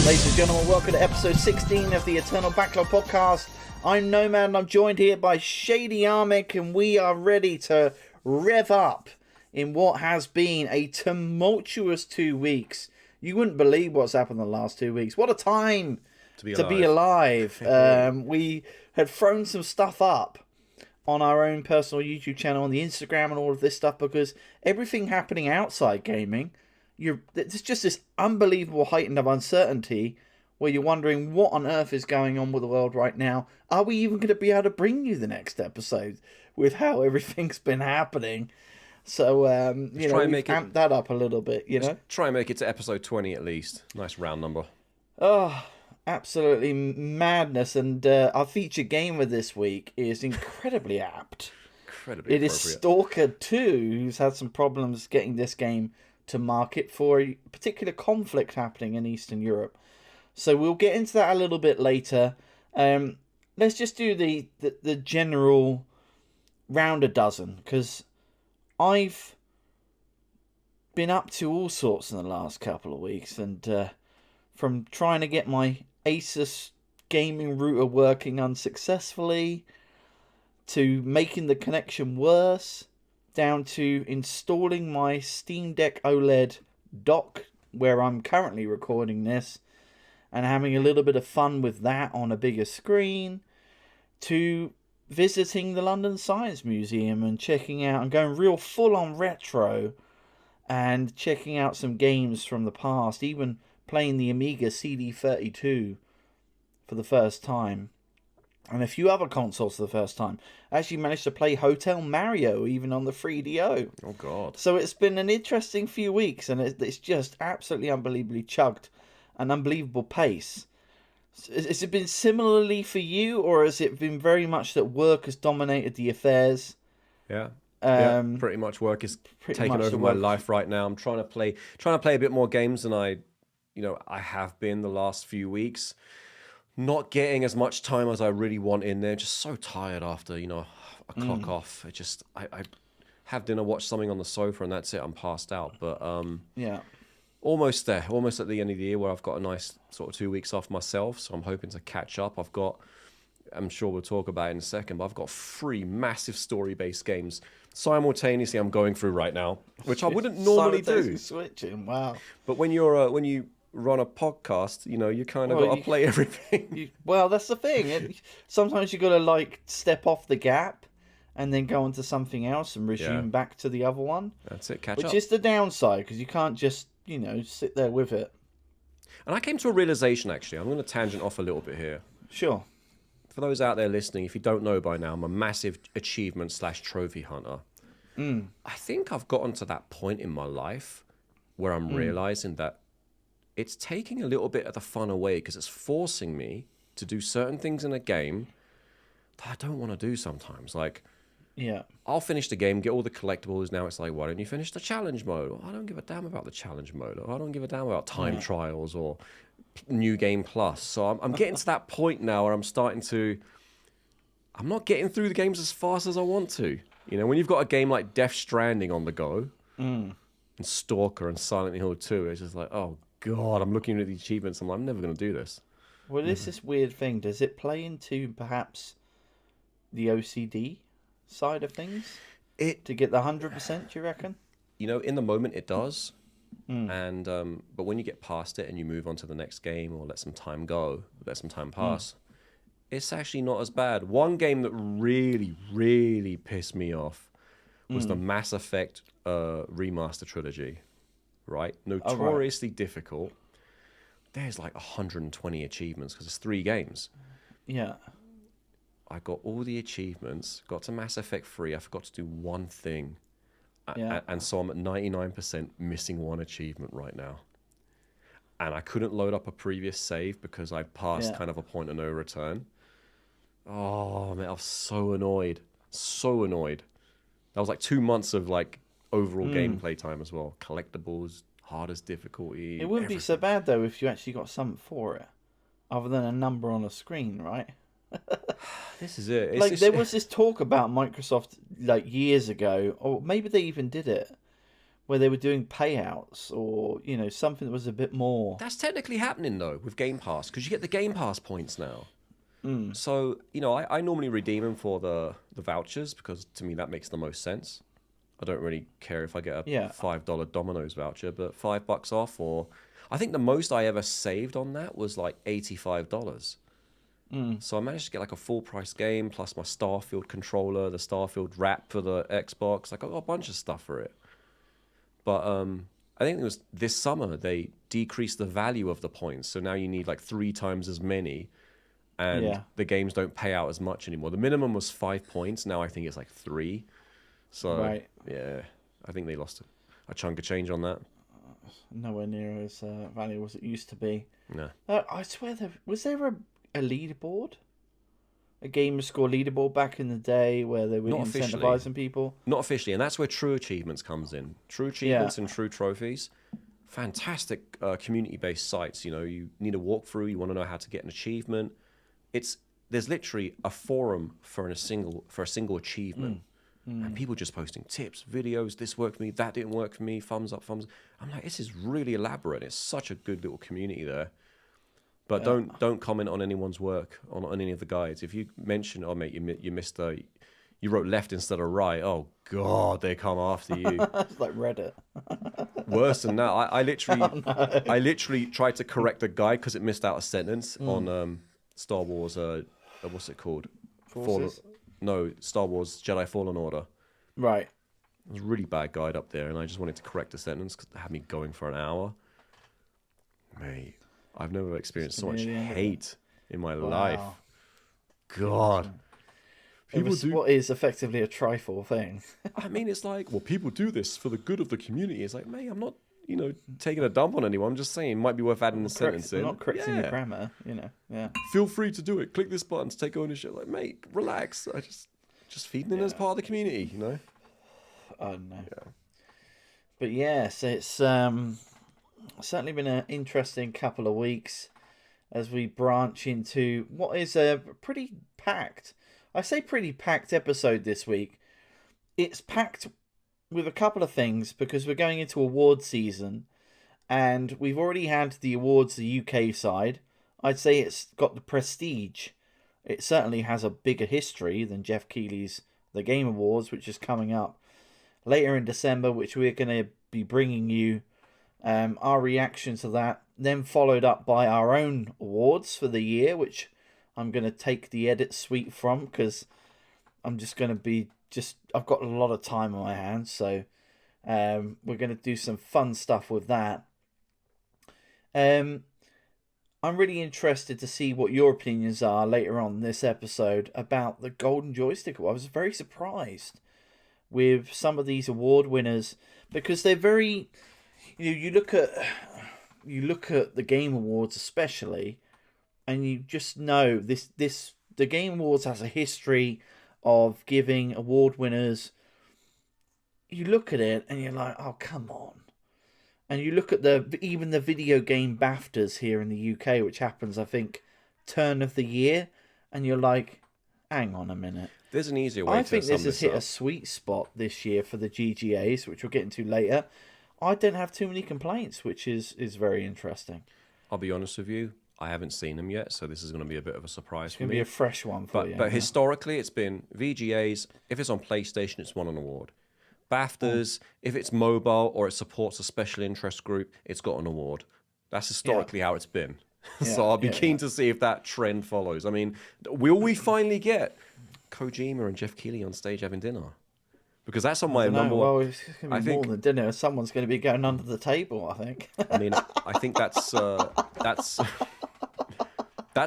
Ladies and gentlemen, welcome to episode 16 of the Eternal Backlog Podcast. I'm Nomad and I'm joined here by Shady and we are ready to rev up in what has been a tumultuous 2 weeks. You wouldn't believe what's happened in the last 2 weeks. What a time to be alive. We had thrown some stuff up on our own personal YouTube channel, on the Instagram and all of this stuff, because everything happening outside gaming, there's just this unbelievable heightened of uncertainty where you're wondering what on earth is going on with the world right now. Are we even going to be able to bring you the next episode with how everything's been happening? So, we've amped that up a little bit, Try and make it to episode 20 at least. Nice round number. Oh, absolutely madness. And our featured gamer this week is incredibly apt. Incredibly appropriate. It is S.T.A.L.K.E.R 2, who's had some problems getting this game to market for a particular conflict happening in Eastern Europe. So we'll get into that a little bit later. Let's just do the general round a dozen, because I've been up to all sorts in the last couple of weeks, and from trying to get my Asus gaming router working unsuccessfully, to making the connection worse, down to installing my Steam Deck OLED dock where I'm currently recording this and having a little bit of fun with that on a bigger screen, to visiting the London Science Museum and checking out and going real full on retro and checking out some games from the past, even playing the Amiga CD32 for the first time. And a few other consoles for the first time. I actually managed to play Hotel Mario even on the 3DO. Oh, God. So it's been an interesting few weeks, and it's just absolutely unbelievably chugged. An unbelievable pace. Has it been similarly for you, or has it been very much that work has dominated the affairs? Yeah. Pretty much work is taking over my life right now. I'm trying to play a bit more games than I have been the last few weeks. Not getting as much time as I really want in there. Just so tired after, a clock off. I have dinner, watch something on the sofa, and that's it. I'm passed out. But almost there. Almost at the end of the year where I've got a nice sort of 2 weeks off myself. So I'm hoping to catch up. I'm sure we'll talk about it in a second, but I've got 3 massive story-based games simultaneously I'm going through right now, which I wouldn't normally do. Switching, wow. But when you run a podcast, you kind of got to play everything. Well, that's the thing. Sometimes you got to step off the gap and then go on to something else and resume back to the other one. That's it, catch up. Which is the downside, because you can't just, sit there with it. And I came to a realization, actually. I'm going to tangent off a little bit here. Sure. For those out there listening, if you don't know by now, I'm a massive achievement/trophy hunter. I think I've gotten to that point in my life where I'm realizing that it's taking a little bit of the fun away, because it's forcing me to do certain things in a game that I don't want to do sometimes. I'll finish the game, get all the collectibles. Now it's like, why don't you finish the challenge mode? Or, I don't give a damn about the challenge mode. Or, I don't give a damn about time trials or New Game Plus. So I'm getting to that point now where I'm not getting through the games as fast as I want to. When you've got a game like Stranding on the go, and S.T.A.L.K.E.R and Silent Hill 2, it's just like, oh God, I'm looking at the achievements. I'm never going to do this. Well, it's this weird thing. Does it play into perhaps the OCD side of things? To get the 100%, do you reckon? In the moment it does. And but when you get past it and you move on to the next game, or let some time pass, it's actually not as bad. One game that really, really pissed me off was the Mass Effect remaster trilogy. Right? Notoriously difficult. There's 120 achievements because it's 3 games. Yeah. I got all the achievements, got to Mass Effect 3, I forgot to do one thing. And so I'm at 99% missing one achievement right now. And I couldn't load up a previous save because I passed kind of a point of no return. Oh, man, I was so annoyed. So annoyed. That was 2 months of overall gameplay time as well. Collectibles, hardest difficulty. It wouldn't be so bad though if you actually got something for it, other than a number on a screen, right? This is it. There was this talk about Microsoft years ago, or maybe they even did it, where they were doing payouts or, something that was a bit more. That's technically happening, though, with Game Pass, because you get the Game Pass points now. So, I normally redeem them for the vouchers, because to me that makes the most sense. I don't really care if I get a $5 Domino's voucher, but $5 off, or I think the most I ever saved on that was like $85. So I managed to get like a full price game plus my Starfield controller, the Starfield wrap for the Xbox. Like I got a bunch of stuff for it. But I think it was this summer they decreased the value of the points, so now you need like 3 times as many, and the games don't pay out as much anymore. The minimum was 5 points. Now I think it's like 3. So yeah, I think they lost a chunk of change on that. Nowhere near as valuable as it used to be. No. I swear was there a leaderboard? A gamer score leaderboard back in the day where they were incentivizing people? Not officially, and that's where True Achievements comes in. True Achievements and True Trophies. Fantastic community-based sites. You need a walkthrough, you want to know how to get an achievement. There's literally a forum for a single achievement. And people just posting tips, videos, this worked for me, that didn't work for me, thumbs up, thumbs. I'm like, this is really elaborate. It's such a good little community there. But don't comment on anyone's work on any of the guides. If you mention, oh mate, you missed you wrote left instead of right. Oh God, they come after you. It's like Reddit. Worse than that, I literally tried to correct a guide because it missed out a sentence on Star Wars. What's it called? Star Wars Jedi Fallen Order. Right. It was a really bad guide up there, and I just wanted to correct a sentence because it had me going for an hour. Mate, I've never experienced so much hate in my life. God. What is effectively a trifle thing. I mean, it's like, well, people do this for the good of the community. It's like, mate, I'm not, taking a dump on anyone. I'm just saying it might be worth adding a sentence in. Not correcting your grammar, yeah. Feel free to do it. Click this button to take ownership. Like, mate, relax. I just feeding in as part of the community, Oh, no. Yeah. But yes, it's certainly been an interesting couple of weeks as we branch into what is a pretty packed episode this week. It's packed with a couple of things because we're going into award season and we've already had the awards, the UK side. I'd say it's got the prestige. It certainly has a bigger history than Jeff Keighley's The Game Awards, which is coming up later in December, which we're going to be bringing you our reaction to that, then followed up by our own awards for the year, which I'm going to take the edit suite from because I'm just going to be I've got a lot of time on my hands, so we're going to do some fun stuff with that. I'm really interested to see what your opinions are later on in this episode about the Golden Joystick. I was very surprised with some of these award winners because they're very, you look at the Game Awards especially, and you just know the Game Awards has a history of giving award winners. You look at it and you're like, oh come on. And you look at even the video game BAFTAs here in the UK, which happens I think turn of the year, and you're like, hang on a minute. There's an easier way. I think this has hit a sweet spot this year for the GGAs, which we'll get into later. I don't have too many complaints, which is very interesting. I'll be honest with you, I haven't seen them yet, so this is going to be a bit of a surprise for me. It's going to be a fresh one for you. But historically, it's been VGAs. If it's on PlayStation, it's won an award. BAFTAs, if it's mobile or it supports a special interest group, it's got an award. That's historically how it's been. So I'll be keen to see if that trend follows. I mean, will we finally get Kojima and Jeff Keighley on stage having dinner? Because that's on my number one. Well, it's going to be more than dinner. Someone's going to be going under the table, I think. I mean, I think that's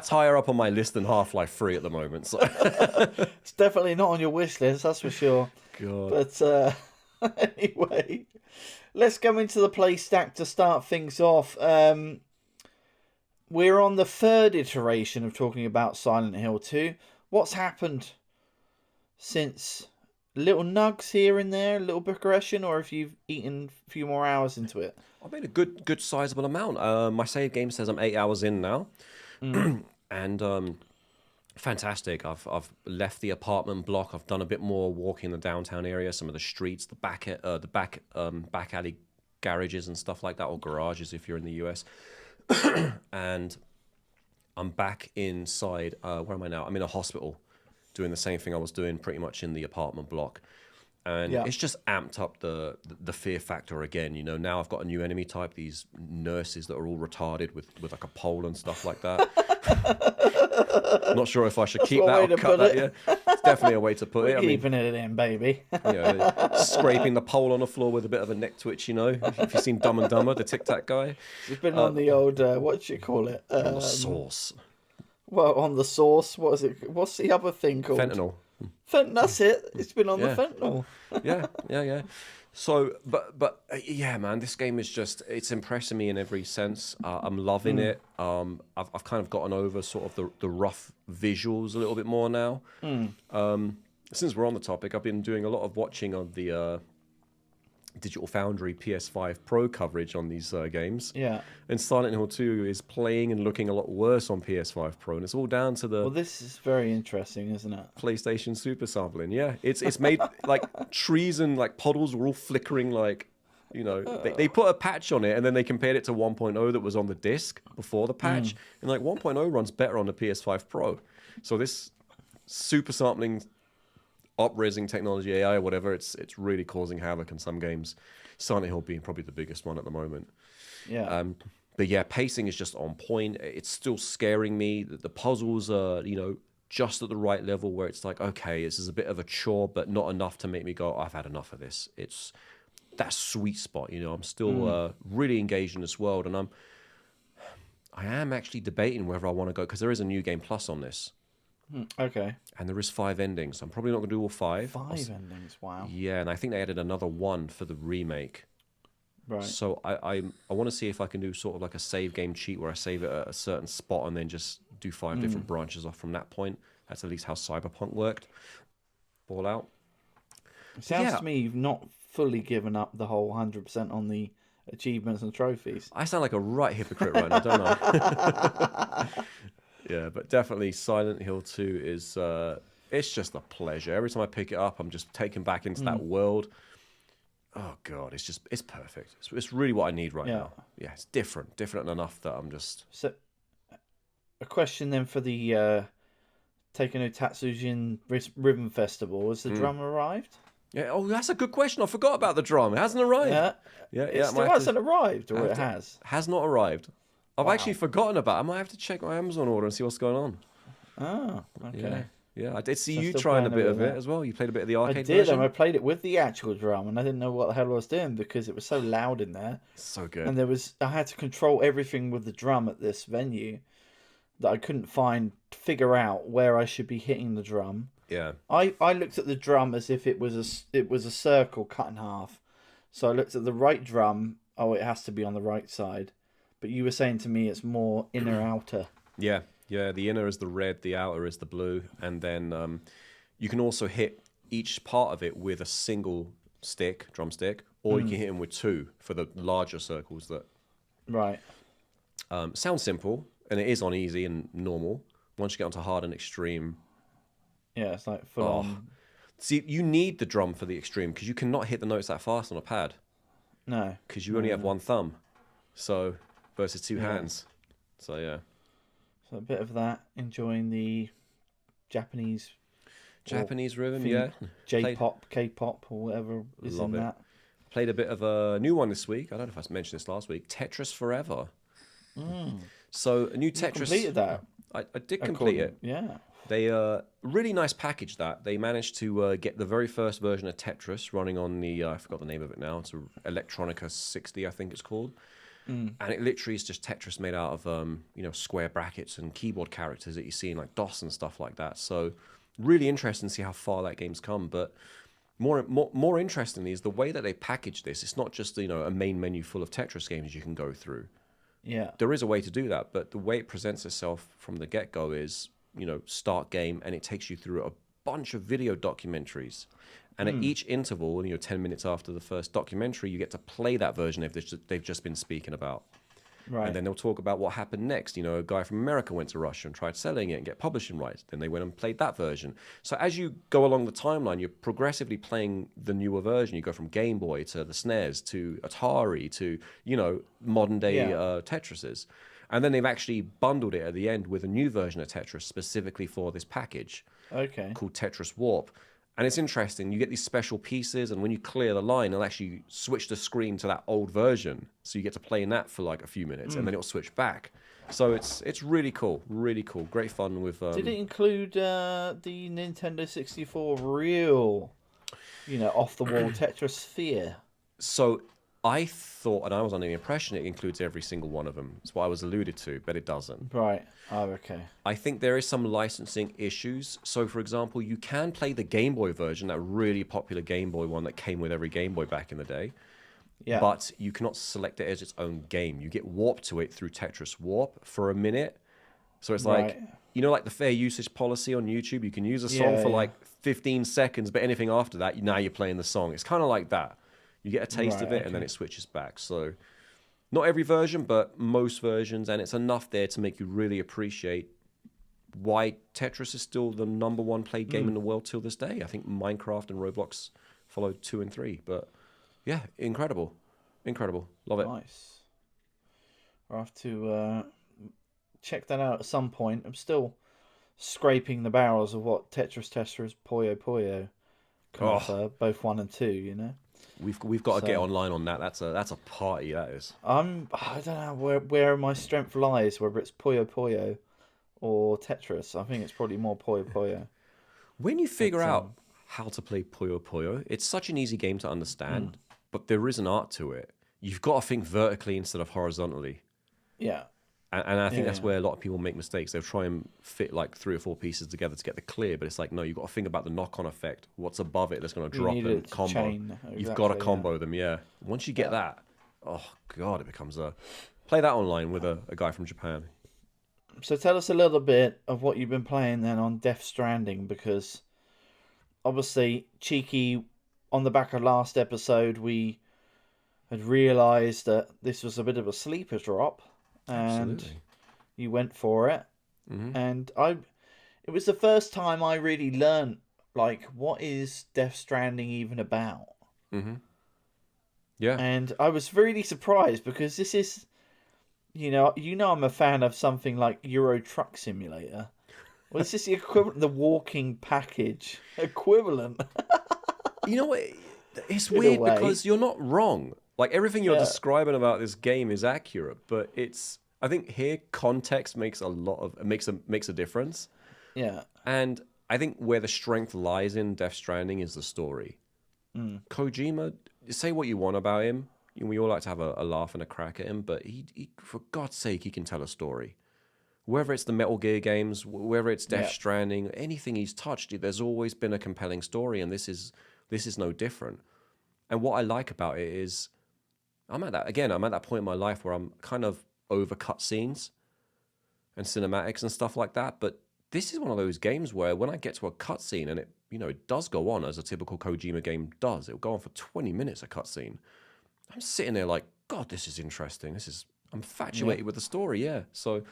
higher up on my list than Half-Life 3 at the moment. So. It's definitely not on your wish list, that's for sure. God. But anyway, let's go into the Playstack to start things off. We're on the third iteration of talking about Silent Hill 2. What's happened since? Little nugs here and there, a little progression, or if you've eaten a few more hours into it? I've made a good sizable amount. My save game says I'm 8 hours in now. And Fantastic. I've left the apartment block. I've done a bit more walking in the downtown area, some of the streets, the back alley garages and stuff like that, or garages if you're in the US. And I'm back inside. Where am I now? I'm in a hospital, doing the same thing I was doing pretty much in the apartment block. And it's just amped up the fear factor again. You know, now I've got a new enemy type, these nurses that are all retarded with like a pole and stuff like that. Not sure if I should keep that or cut that. Yeah, it's definitely a way to put it. Keeping it in, baby. Scraping the pole on the floor with a bit of a neck twitch, you know. If you've seen Dumb and Dumber, the Tic Tac guy. It's been on the old, what do you call it? On the sauce. Well, on the sauce. What is it? What's the other thing called? Fentanyl. That's it. It's been on the fentanyl. Yeah. So, but yeah, man, this game is it's impressing me in every sense. I'm loving it. I've kind of gotten over sort of the rough visuals a little bit more now. Since we're on the topic, I've been doing a lot of watching of the Digital Foundry PS5 Pro coverage on these games. Yeah. And Silent Hill 2 is playing and looking a lot worse on PS5 Pro, and it's all down to the... Well, this is very interesting, isn't it? PlayStation Super sampling, yeah. It's made, like, trees and, like, puddles were all flickering, like, you know... They put a patch on it, and then they compared it to 1.0 that was on the disc before the patch, and, like, 1.0 runs better on the PS5 Pro. So this super sampling... up-resing technology, AI, whatever, it's really causing havoc in some games. Silent Hill being probably the biggest one at the moment. Yeah. But yeah, pacing is just on point. It's still scaring me. The puzzles are, you know, just at the right level where it's like, okay, this is a bit of a chore, but not enough to make me go, I've had enough of this. It's that sweet spot, you know. I'm still really engaged in this world, and I am actually debating whether I want to go, because there is a New Game Plus on this. Okay. And there is 5 endings. I'm probably not going to do all 5. 5 endings, wow. Yeah, and I think they added another one for the remake. Right. So I want to see if I can do sort of like a save game cheat where I save it at a certain spot and then just do 5 different branches off from that point. That's at least how Cyberpunk worked. Fallout. It sounds to me you've not fully given up the whole 100% on the achievements and trophies. I sound like a right hypocrite right now, don't I? Yeah, but definitely Silent Hill 2 is, it's just a pleasure. Every time I pick it up, I'm just taken back into that world. Oh, God, it's perfect. It's really what I need right now. Yeah, it's different enough that I'm just... So, a question then for the Taiko no Tatsujin Ribbon Festival. Has the drum arrived? Yeah, oh, that's a good question. I forgot about the drum. It hasn't arrived. Yeah. It still hasn't arrived, or it has? Has not arrived. I've actually forgotten about it. I might have to check my Amazon order and see what's going on. Oh, okay. Yeah, I did see you trying a bit of it as well. You played a bit of the arcade version. I did, and I played it with the actual drum, and I didn't know what the hell I was doing because it was so loud in there. So good. And I had to control everything with the drum at this venue that I couldn't figure out where I should be hitting the drum. Yeah. I looked at the drum as if it was a circle cut in half. So I looked at the right drum. Oh, it has to be on the right side. But you were saying to me it's more inner outer. Yeah. The inner is the red, the outer is the blue, and then you can also hit each part of it with a single drumstick, or you can hit them with 2 for the larger circles. That right. Sounds simple, and it is on easy and normal. Once you get onto hard and extreme, yeah, it's like full on. See, you need the drum for the extreme because you cannot hit the notes that fast on a pad. No, because you only have one thumb, so versus 2 hands. So yeah. So a bit of that, enjoying the Japanese rhythm, yeah. J-pop, K-pop, or whatever is in that. Played a bit of a new one this week. I don't know if I mentioned this last week. Tetris Forever. So a new Tetris. You completed that? I did complete it. Yeah. They really nice package that. They managed to get the very first version of Tetris running on the I forgot the name of it now. It's a Electronica 60, I think it's called. And it literally is just Tetris made out of square brackets and keyboard characters that you see in like DOS and stuff like that. So really interesting to see how far that game's come. But more interestingly is the way that they package this. It's not just a main menu full of Tetris games you can go through. Yeah, there is a way to do that, but the way it presents itself from the get-go is start game, and it takes you through a bunch of video documentaries. And at each interval, 10 minutes after the first documentary, you get to play that version they've just been speaking about. Right. And then they'll talk about what happened next. You know, a guy from America went to Russia and tried selling it and get publishing rights. Then they went and played that version. So as you go along the timeline, you're progressively playing the newer version. You go from Game Boy to the SNES to Atari to, you know, modern day Tetrises. And then they've actually bundled it at the end with a new version of Tetris specifically for this package. Okay. Called Tetris Warp. And it's interesting. You get these special pieces, and when you clear the line, it'll actually switch the screen to that old version. So you get to play in that for like a few minutes, and then it'll switch back. So it's really cool, really cool. Great fun with. Did it include the Nintendo 64 real, you know, off the wall Tetris Sphere? So I thought, and I was under the impression it includes every single one of them. That's what I was alluded to, but it doesn't. Right. Oh, okay. I think there is some licensing issues. So, for example, you can play the Game Boy version, that really popular Game Boy one that came with every Game Boy back in the day. Yeah. But you cannot select it as its own game. You get warped to it through Tetris Warp for a minute. So it's like, you know, like the fair usage policy on YouTube. You can use a song for like 15 seconds, but anything after that, now you're playing the song. It's kind of like that. You get a taste of it, and then it switches back. So not every version, but most versions. And it's enough there to make you really appreciate why Tetris is still the number one played game in the world till this day. I think Minecraft and Roblox followed 2 and 3. But yeah, incredible. Incredible. Love it. Nice. I'll have to check that out at some point. I'm still scraping the barrels of what Tetris Puyo Puyo can offer, both 1 and 2, you know? We've got to get online on that. That's a party, that is. I don't know where my strength lies, whether it's Puyo Puyo or Tetris. I think it's probably more Puyo Puyo. When you figure out how to play Puyo Puyo, it's such an easy game to understand, but there is an art to it. You've got to think vertically instead of horizontally. Yeah. And I think that's where a lot of people make mistakes. They'll try and fit like 3 or 4 pieces together to get the clear, but it's like, no, you've got to think about the knock-on effect. What's above it that's going to drop and combo. You've got to combo them, Once you get that, oh, God, it becomes a... Play that online with a guy from Japan. So tell us a little bit of what you've been playing then on Death Stranding, because obviously, cheeky, on the back of last episode, we had realised that this was a bit of a sleeper drop. And Absolutely. You went for it, and it was the first time I really learned, like, what is Death Stranding even about? Yeah, and I was really surprised because this is, you know, I'm a fan of something like Euro Truck Simulator. Well, this is the equivalent, the walking package equivalent. You know what? It's weird because you're not wrong. Like, everything you're describing about this game is accurate, but I think here context makes a difference. Yeah. And I think where the strength lies in Death Stranding is the story. Kojima, say what you want about him. We all like to have a laugh and a crack at him, but he for God's sake, he can tell a story. Whether it's the Metal Gear games, whether it's Death Stranding, anything he's touched, there's always been a compelling story, and this is no different. And what I like about it is, I'm at that point in my life where I'm kind of over cutscenes and cinematics and stuff like that. But this is one of those games where when I get to a cutscene and it does go on as a typical Kojima game does, it'll go on for 20 minutes a cutscene. I'm sitting there like, God, this is interesting. I'm infatuated with the story. Yeah. So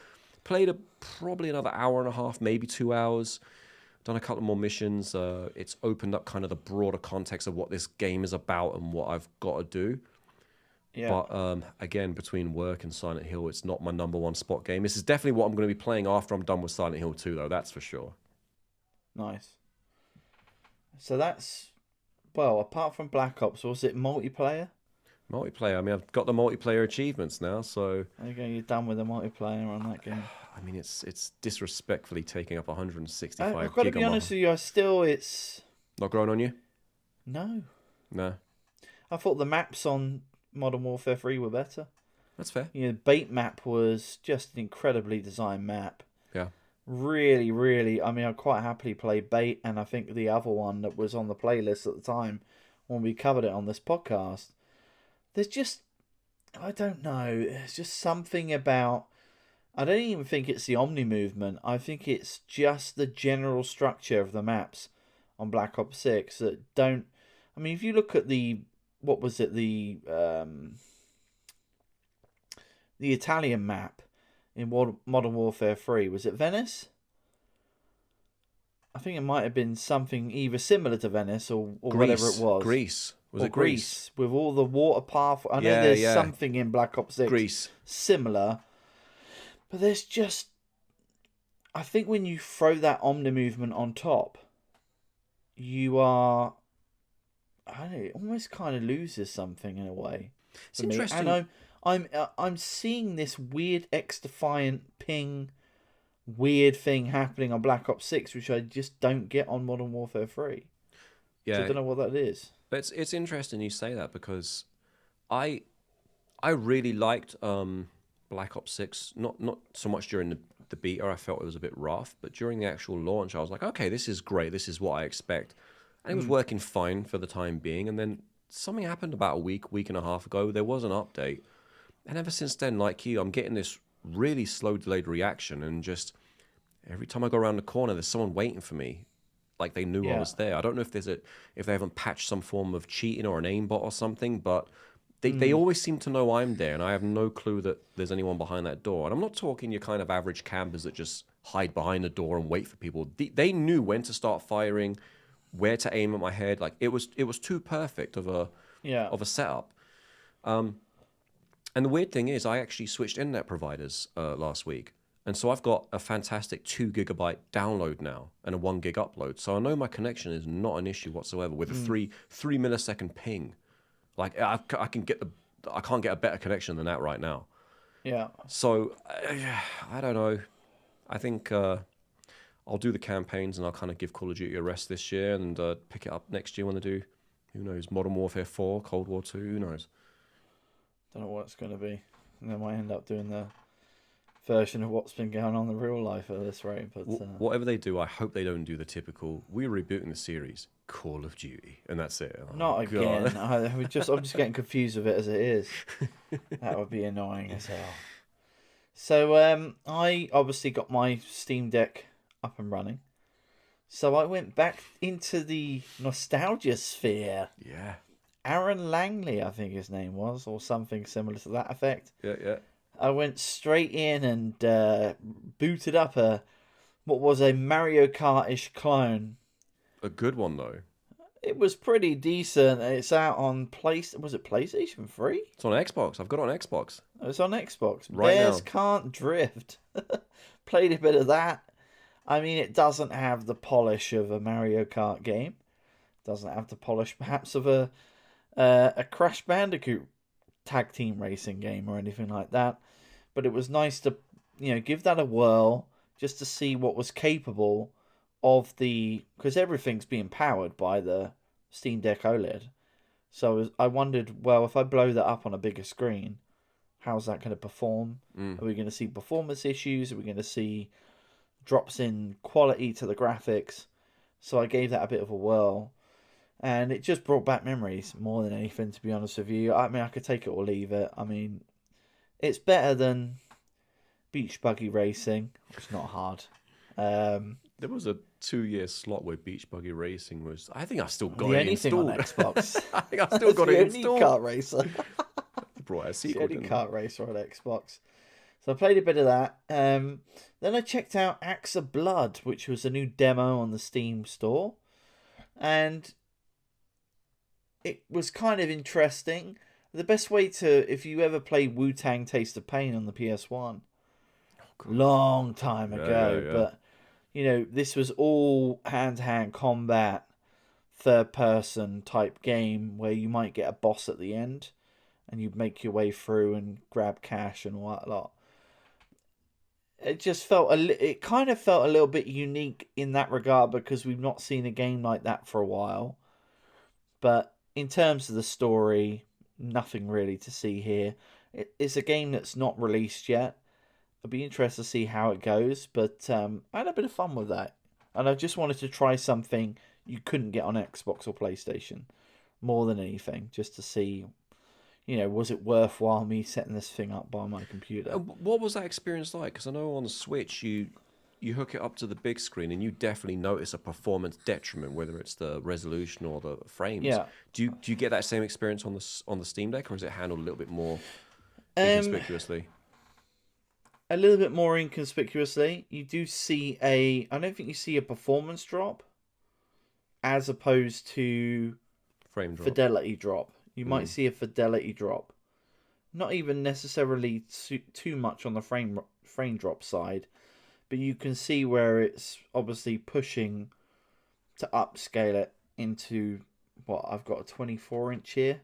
played probably another hour and a half, maybe 2 hours. Done a couple more missions. It's opened up kind of the broader context of what this game is about and what I've got to do. Yeah. But again, between work and Silent Hill, it's not my number one spot game. This is definitely what I'm going to be playing after I'm done with Silent Hill 2, though. That's for sure. Nice. So that's, well, apart from Black Ops, was it multiplayer? Multiplayer. I mean, I've got the multiplayer achievements now, so... Okay, you're done with the multiplayer on that game. I mean, it's disrespectfully taking up 165 I've got to be honest with you, it's... Not growing on you? No. No. I thought the maps on Modern Warfare 3 were better. That's fair. You know, Bait map was just an incredibly designed map. Yeah. Really, really, I mean, I'd quite happily play Bait, and I think the other one that was on the playlist at the time when we covered it on this podcast. There's just, I don't know, there's just something about, I don't even think it's the Omni movement. I think it's just the general structure of the maps on Black Ops 6 that don't, I mean, if you look at the the Italian map in Modern Warfare 3. Was it Venice? I think it might have been something either similar to Venice or whatever it was. Greece. Was it Greece? With all the water path. I know there's something in Black Ops 6 Greece similar. But there's just... I think when you throw that Omni movement on top, you are... I don't know, it almost kind of loses something in a way. It's interesting. And I'm seeing this weird XDefiant ping weird thing happening on Black Ops 6, which I just don't get on Modern Warfare 3. Yeah. So I don't know what that is. But it's interesting you say that, because I really liked Black Ops 6, not so much during the beta. I felt it was a bit rough, but during the actual launch, I was like, okay, this is great. This is what I expect. And it was working fine for the time being. And then something happened about a week and a half ago. There was an update. And ever since then, like you, I'm getting this really slow delayed reaction. And just every time I go around the corner, there's someone waiting for me. Like they knew I was there. I don't know if if they haven't patched some form of cheating or an aimbot or something, but they always seem to know I'm there. And I have no clue that there's anyone behind that door. And I'm not talking your kind of average campers that just hide behind the door and wait for people. They knew when to start firing, where to aim at my head. Like it was too perfect of a setup. And the weird thing is, I actually switched internet providers last week, and so I've got a fantastic 2 GB download now and a 1 gig upload. So I know my connection is not an issue whatsoever with a 3 millisecond ping. Like I can't get a better connection than that right now. Yeah. So I don't know. I think. I'll do the campaigns and I'll kind of give Call of Duty a rest this year and pick it up next year when they do, who knows, Modern Warfare 4, Cold War 2, who knows. Don't know what it's going to be. And they might end up doing the version of what's been going on in real life at this rate. But whatever they do, I hope they don't do the typical, we're rebooting the series, Call of Duty, and that's it. Oh, not again. I'm just getting confused with it as it is. That would be annoying as hell. So I obviously got my Steam Deck up and running. So I went back into the nostalgia sphere. Yeah. Aaron Langley, I think his name was, or something similar to that effect. Yeah. I went straight in and booted up what was a Mario Kart-ish clone. A good one, though. It was pretty decent. It's out on Was it PlayStation 3? It's on Xbox. I've got it on Xbox. It's on Xbox. Right Bears now. Can't Drift. Played a bit of that. I mean, it doesn't have the polish of a Mario Kart game. It doesn't have the polish, perhaps, of a Crash Bandicoot tag team racing game or anything like that. But it was nice to, give that a whirl just to see what was capable of because everything's being powered by the Steam Deck OLED. So I wondered, well, if I blow that up on a bigger screen, how's that going to perform? Are we going to see performance issues? Are we going to see drops in quality to the graphics? So I gave that a bit of a whirl, and it just brought back memories more than anything, to be honest with you. I mean, I could take it or leave it. I mean, it's better than beach buggy racing. It's not hard. There was a 2-year slot where beach buggy racing was. I think I've still got it installed. On Xbox. I think I've still got it installed. The only kart racer. Brought a sequel. The only kart racer on Xbox. So I played a bit of that. Then I checked out Axe of Blood, which was a new demo on the Steam store. And it was kind of interesting. The best way if you ever played Wu-Tang Taste of Pain on the PS1, long time ago, yeah. but, this was all hand-to-hand combat, third-person type game where you might get a boss at the end and you make your way through and grab cash and whatnot. It just it kind of felt a little bit unique in that regard because we've not seen a game like that for a while. But in terms of the story, nothing really to see here. It's a game that's not released yet. I'll be interested to see how it goes, but I had a bit of fun with that. And I just wanted to try something you couldn't get on Xbox or PlayStation more than anything, just to see, was it worthwhile me setting this thing up by my computer? What was that experience like? Because I know on the Switch, you hook it up to the big screen and you definitely notice a performance detriment, whether it's the resolution or the frames. Yeah. Do you get that same experience on the Steam Deck, or is it handled a little bit more inconspicuously? a little bit more inconspicuously, you do see I don't think you see a performance drop as opposed to frame drop. fidelity drop. You might see a fidelity drop. Not even necessarily too much on the frame drop side, but you can see where it's obviously pushing to upscale it into what I've got a 24-inch here.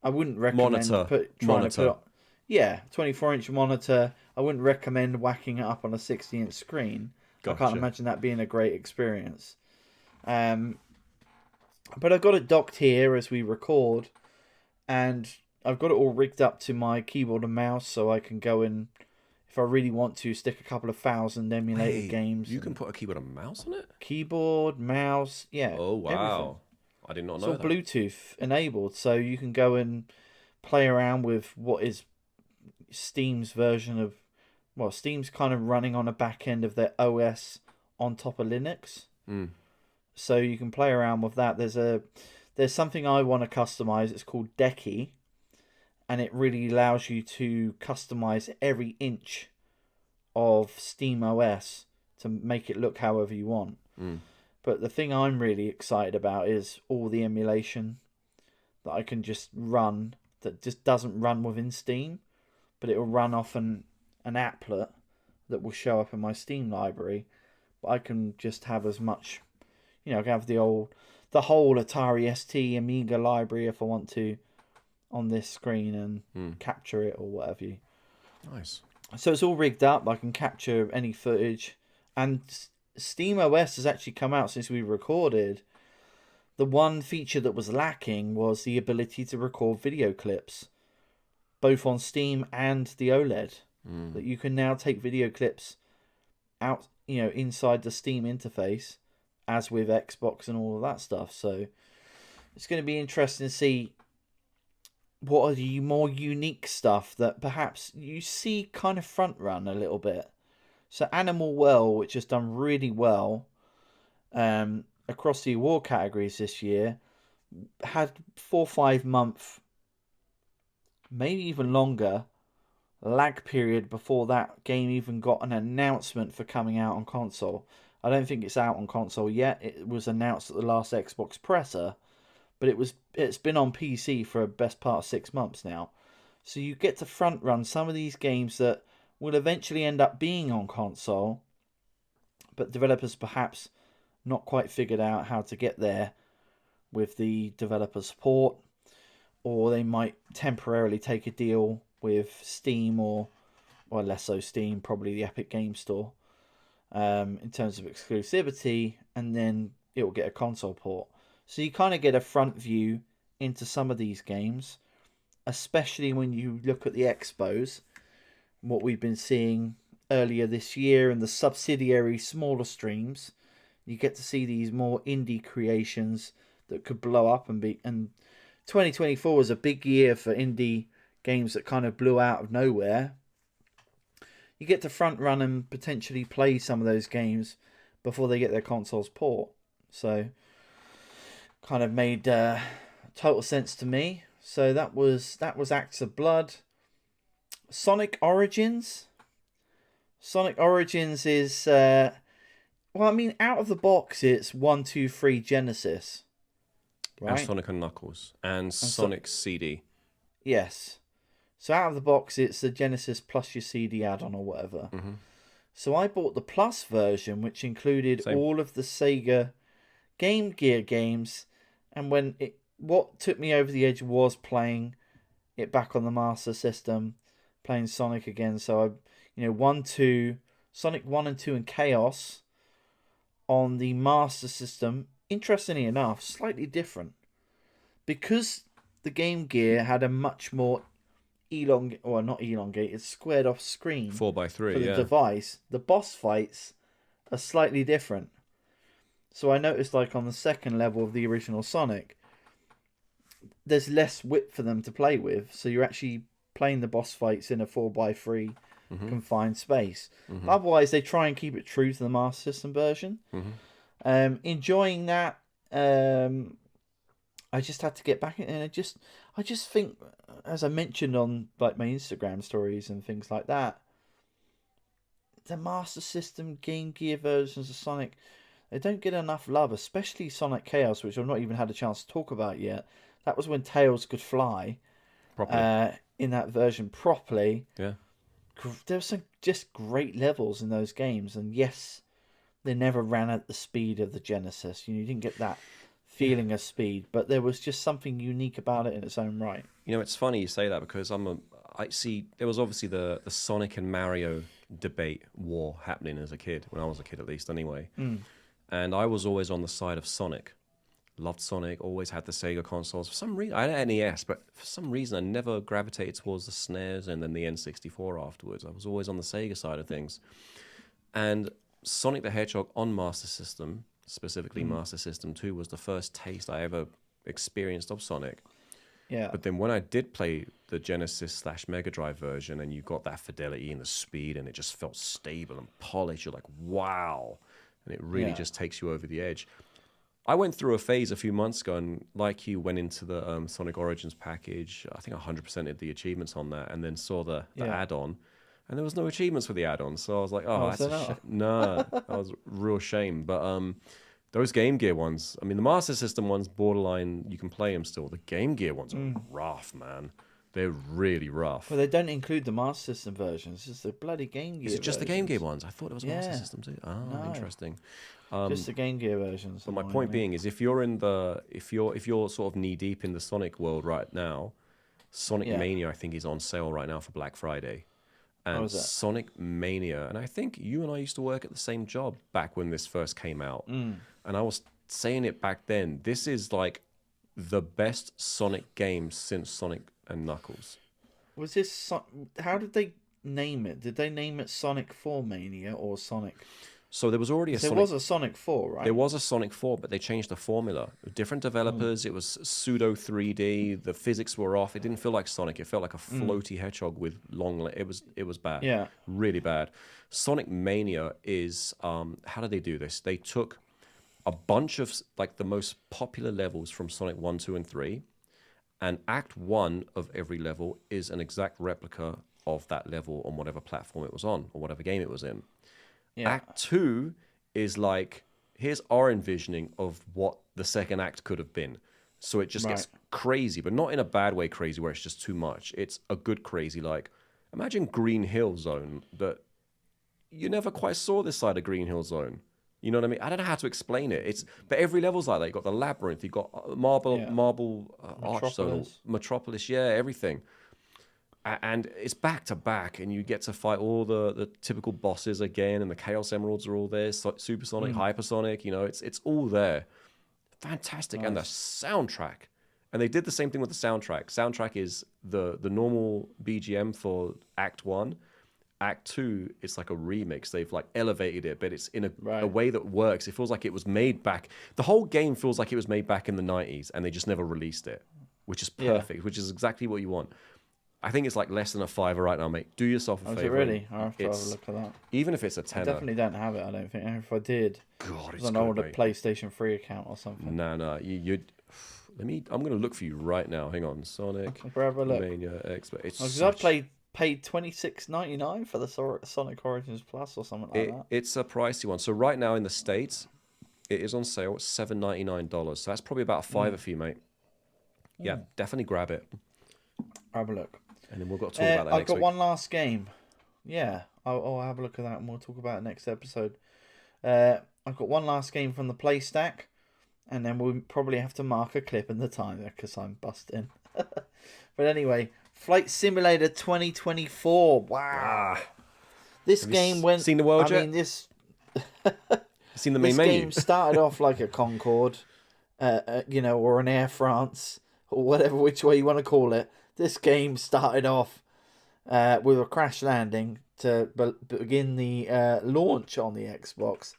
I wouldn't recommend trying to put 24-inch monitor. I wouldn't recommend whacking it up on a 60-inch screen. Gotcha. I can't imagine that being a great experience. But I've got it docked here as we record, and I've got it all rigged up to my keyboard and mouse, so I can go in, if I really want to, stick a couple of 1,000 emulated games. You can put a keyboard and mouse on it? Keyboard, mouse, yeah. Oh, wow. Everything. I did not know that. It's all Bluetooth enabled, so you can go and play around with what is Steam's version of... Well, Steam's kind of running on a back end of their OS on top of Linux. So you can play around with that. There's something I want to customize. It's called S.T.A.L.K.E.R, and it really allows you to customize every inch of Steam OS to make it look however you want. But the thing I'm really excited about is all the emulation that I can just run that just doesn't run within Steam, but it will run off an applet that will show up in my Steam library. But I can just have as much, I can have the whole Atari ST Amiga library if I want to on this screen and capture it or whatever. Nice. So it's all rigged up. I can capture any footage, and Steam OS has actually come out since we recorded. The one feature that was lacking was the ability to record video clips, both on Steam and the OLED. That you can now take video clips out, inside the Steam interface, as with Xbox and all of that stuff. So it's going to be interesting to see what are the more unique stuff that perhaps you see kind of front run a little bit. So Animal Well, which has done really well across the award categories this year, had 4 or 5 month, maybe even longer, lag period before that game even got an announcement for coming out on console. I don't think it's out on console yet. It was announced at the last Xbox presser, but it's been on PC for the best part of 6 months now. So you get to front run some of these games that will eventually end up being on console, but developers perhaps not quite figured out how to get there with the developer support, or they might temporarily take a deal with Steam or less so Steam, probably the Epic Game Store, in terms of exclusivity, and then it will get a console port. So you kind of get a front view into some of these games, especially when you look at the expos, what we've been seeing earlier this year and the subsidiary smaller streams. You get to see these more indie creations that could blow up and 2024 was a big year for indie games that kind of blew out of nowhere. You get to front run and potentially play some of those games before they get their consoles port. So kind of made total sense to me. So that was Acts of Blood. Sonic Origins. Sonic Origins is out of the box it's 1, 2, 3 Genesis. Right? And Sonic and Knuckles and Sonic CD. Yes. So out of the box, it's the Genesis plus your CD add-on or whatever. So I bought the Plus version, which included all of the Sega Game Gear games. And what took me over the edge was playing it back on the Master System, playing Sonic again. So Sonic 1 and 2 and Chaos on the Master System. Interestingly enough, slightly different, because the Game Gear had a much more squared off screen 4x3 for the device. The boss fights are slightly different. So I noticed, like on the second level of the original Sonic, there's less width for them to play with. So you're actually playing the boss fights in a 4x3 confined space. Otherwise, they try and keep it true to the Master System version. Enjoying that. I just had to get back in, and I just think, as I mentioned on like my Instagram stories and things like that, the Master System Game Gear versions of Sonic, they don't get enough love, especially Sonic Chaos, which I've not even had a chance to talk about yet. That was when Tails could fly properly. In that version properly. Yeah. There were some just great levels in those games, and yes, they never ran at the speed of the Genesis. You didn't get that feeling of speed, but there was just something unique about it in its own right. It's funny you say that because I see there was obviously the Sonic and Mario debate war happening as a kid, when I was a kid at least anyway. And I was always on the side of Sonic. Loved Sonic, always had the Sega consoles. For some reason, I had an NES, but for some reason I never gravitated towards the SNES and then the N64 afterwards. I was always on the Sega side of things. And Sonic the Hedgehog on Master System, specifically Master System 2, was the first taste I ever experienced of Sonic. Yeah. But then when I did play the Genesis/Mega Drive version and you got that fidelity and the speed and it just felt stable and polished, you're like, wow. And it really just takes you over the edge. I went through a phase a few months ago and, like you, went into the Sonic Origins package. I think 100% did the achievements on that and then saw the add-on. And there was no achievements for the add-on. So I was like, that's a shame. No, that was a real shame. But those Game Gear ones, I mean, the Master System ones, borderline, you can play them still. The Game Gear ones are rough, man. They're really rough. Well, they don't include the Master System versions. It's just the bloody Game Gear. Is it just the Game Gear ones? I thought it was Master System too. No. Interesting. Just the Game Gear versions. But my point being is, if you're sort of knee deep in the Sonic world right now, Sonic Mania I think is on sale right now for Black Friday. And Sonic Mania, and I think you and I used to work at the same job back when this first came out. And I was saying it back then. This is like the best Sonic game since Sonic and Knuckles. Was this? How did they name it? Did they name it Sonic 4 Mania or Sonic? So there was already There was a Sonic 4, right? There was a Sonic 4, but they changed the formula. Different developers. It was pseudo 3D. The physics were off. It didn't feel like Sonic. It felt like a floaty hedgehog with long legs. It was bad. Yeah. Really bad. Sonic Mania is, how did they do this? They took a bunch of like the most popular levels from Sonic 1, 2, and 3, and Act 1 of every level is an exact replica of that level on whatever platform it was on or whatever game it was in. Yeah. Act 2 is like, here's our envisioning of what the second act could have been. So it just gets crazy, but not in a bad way crazy where it's just too much. It's a good crazy, like, imagine Green Hill Zone, that you never quite saw this side of Green Hill Zone. You know what I mean? I don't know how to explain it. But every level's like that. You've got the Labyrinth, you've got Marble Arch Zone, Metropolis, everything. And it's back to back, and you get to fight all the typical bosses again, and the Chaos Emeralds are all there, Supersonic, Hypersonic, it's all there. Fantastic. Nice. And the soundtrack. And they did the same thing with the soundtrack. Soundtrack is the normal BGM for Act 1. Act 2, it's like a remix. They've like elevated it, but it's in a way that works. It feels like it was made back. The whole game feels like it was made back in the 90s, and they just never released it, which is perfect, which is exactly what you want. I think it's like less than a $5 right now, mate. Do yourself a favor. Is it really? I'll have to have a look at that. Even if it's a 10. I definitely don't have it, I don't think. If I did, God, it's an older PlayStation 3 account or something. No. I'm going to look for you right now. Hang on. Sonic Mania Expert. I paid $26.99 for the Sonic Origins Plus or something like that. It's a pricey one. So right now in the States, it is on sale at $7.99. So that's probably about a $5 for you, mate. Yeah, definitely grab it. Have a look. And then we've got to talk about that next week. I've got one last game. Yeah, I'll have a look at that and we'll talk about it next episode. I've got one last game from the Playstack, and then we'll probably have to mark a clip in the timer because I'm busting. But anyway, Flight Simulator 2024. Wow. This game went... Seen the world yet? I mean, this... Seen the main menu? This game started off like a Concorde, or an Air France, or whatever, which way you want to call it. This game started off with a crash landing to begin the launch on the Xbox.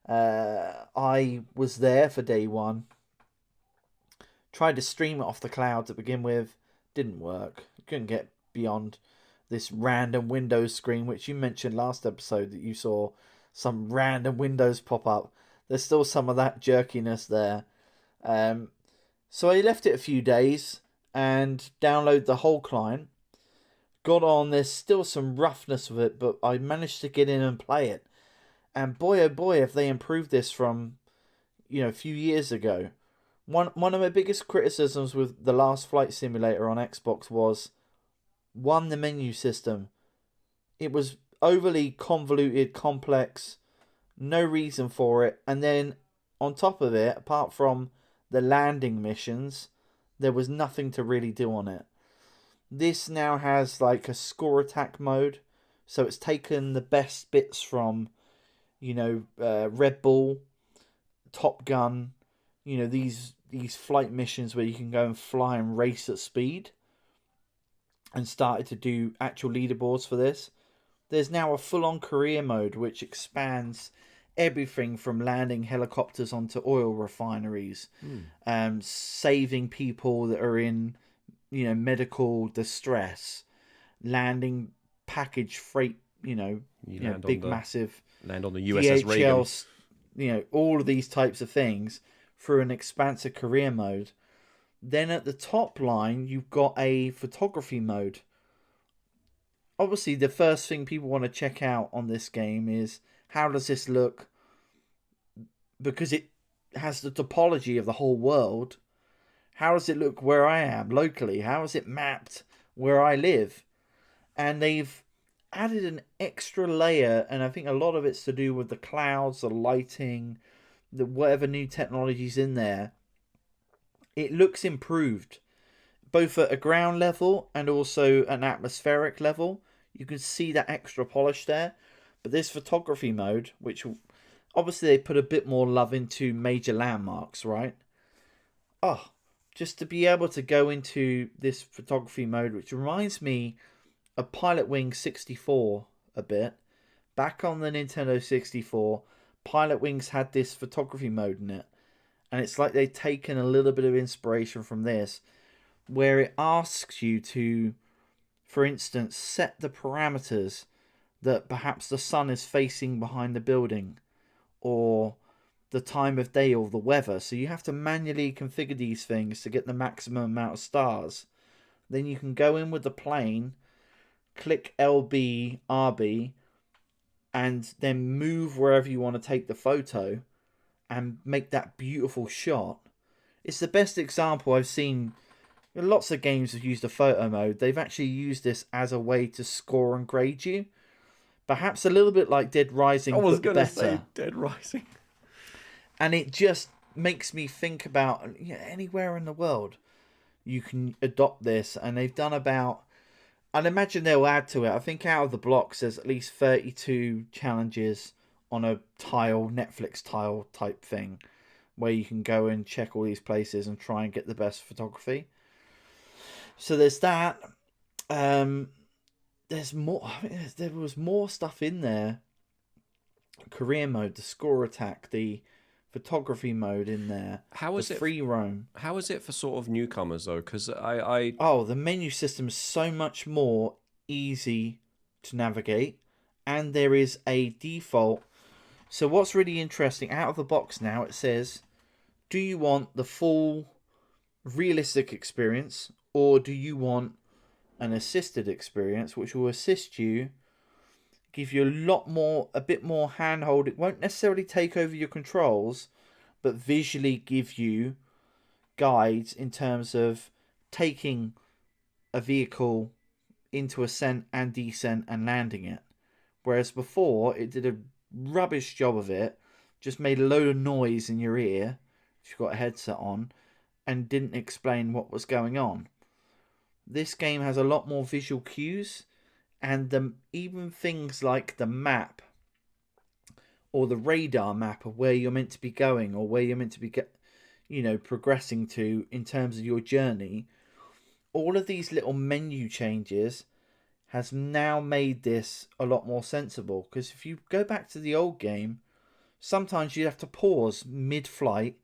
I was there for day one. Tried to stream it off the cloud to begin with. Didn't work. Couldn't get beyond this random Windows screen, which you mentioned last episode that you saw some random Windows pop up. There's still some of that jerkiness there. So I left it a few days and download the whole client. got on. There's still some roughness with it, but I managed to get in and play it. And boy, oh boy, have they improved this from, a few years ago. One of my biggest criticisms with the last flight simulator on Xbox was, one, the menu system. It was overly convoluted, complex, no reason for it. And then on top of it, apart from the landing missions, there was nothing to really do on it. This now has like a score attack mode. So it's taken the best bits from, Red Bull, Top Gun, these flight missions where you can go and fly and race at speed, and started to do actual leaderboards for this. There's now a full-on career mode which expands everything from landing helicopters onto oil refineries, saving people that are in, medical distress, landing package freight, massive land on the USS Reagan. All of these types of things through an expansive career mode. Then at the top line, you've got a photography mode. Obviously, the first thing people want to check out on this game is, how does this look? Because it has the topology of the whole world. How does it look where I am locally? How is it mapped where I live? And they've added an extra layer, and I think a lot of it's to do with the clouds, the lighting, the whatever new technology's in there. It looks improved, both at a ground level and also an atmospheric level. You can see that extra polish there. But this photography mode, which obviously they put a bit more love into major landmarks, right? Just to be able to go into this photography mode, which reminds me of Pilotwings 64 a bit. Back on the Nintendo 64, Pilotwings had this photography mode in it. And it's like they've taken a little bit of inspiration from this, where it asks you to, for instance, set the parameters that perhaps the sun is facing behind the building, or the time of day or the weather. So you have to manually configure these things to get the maximum amount of stars. Then you can go in with the plane, click LB, RB, and then move wherever you want to take the photo and make that beautiful shot. It's the best example I've seen. Lots of games have used a photo mode. They've actually used this as a way to score and grade you. Perhaps a little bit like Dead Rising, I was going to say Dead Rising. And it just makes me think about anywhere in the world you can adopt this. And they've done about, I'd imagine they'll add to it. I think out of the blocks there's at least 32 challenges on a tile, Netflix tile type thing, where you can go and check all these places and try and get the best photography. So there's that. There's more. There was more stuff in there. Career mode, the score attack, the photography mode in there. How is it free roam? How is it for sort of newcomers though? Because the menu system is so much more easy to navigate, and there is a default. So what's really interesting, out of the box now, it says, do you want the full realistic experience, or do you want an assisted experience, which will assist you, give you a bit more handhold. It won't necessarily take over your controls, but visually give you guides in terms of taking a vehicle into ascent and descent and landing it. Whereas before, it did a rubbish job of it, just made a load of noise in your ear if you've got a headset on, and didn't explain what was going on. This game has a lot more visual cues, and even things like the map or the radar map of where you're meant to be going, or where you're meant to be progressing to in terms of your journey. All of these little menu changes has now made this a lot more sensible, because if you go back to the old game, sometimes you have to pause mid-flight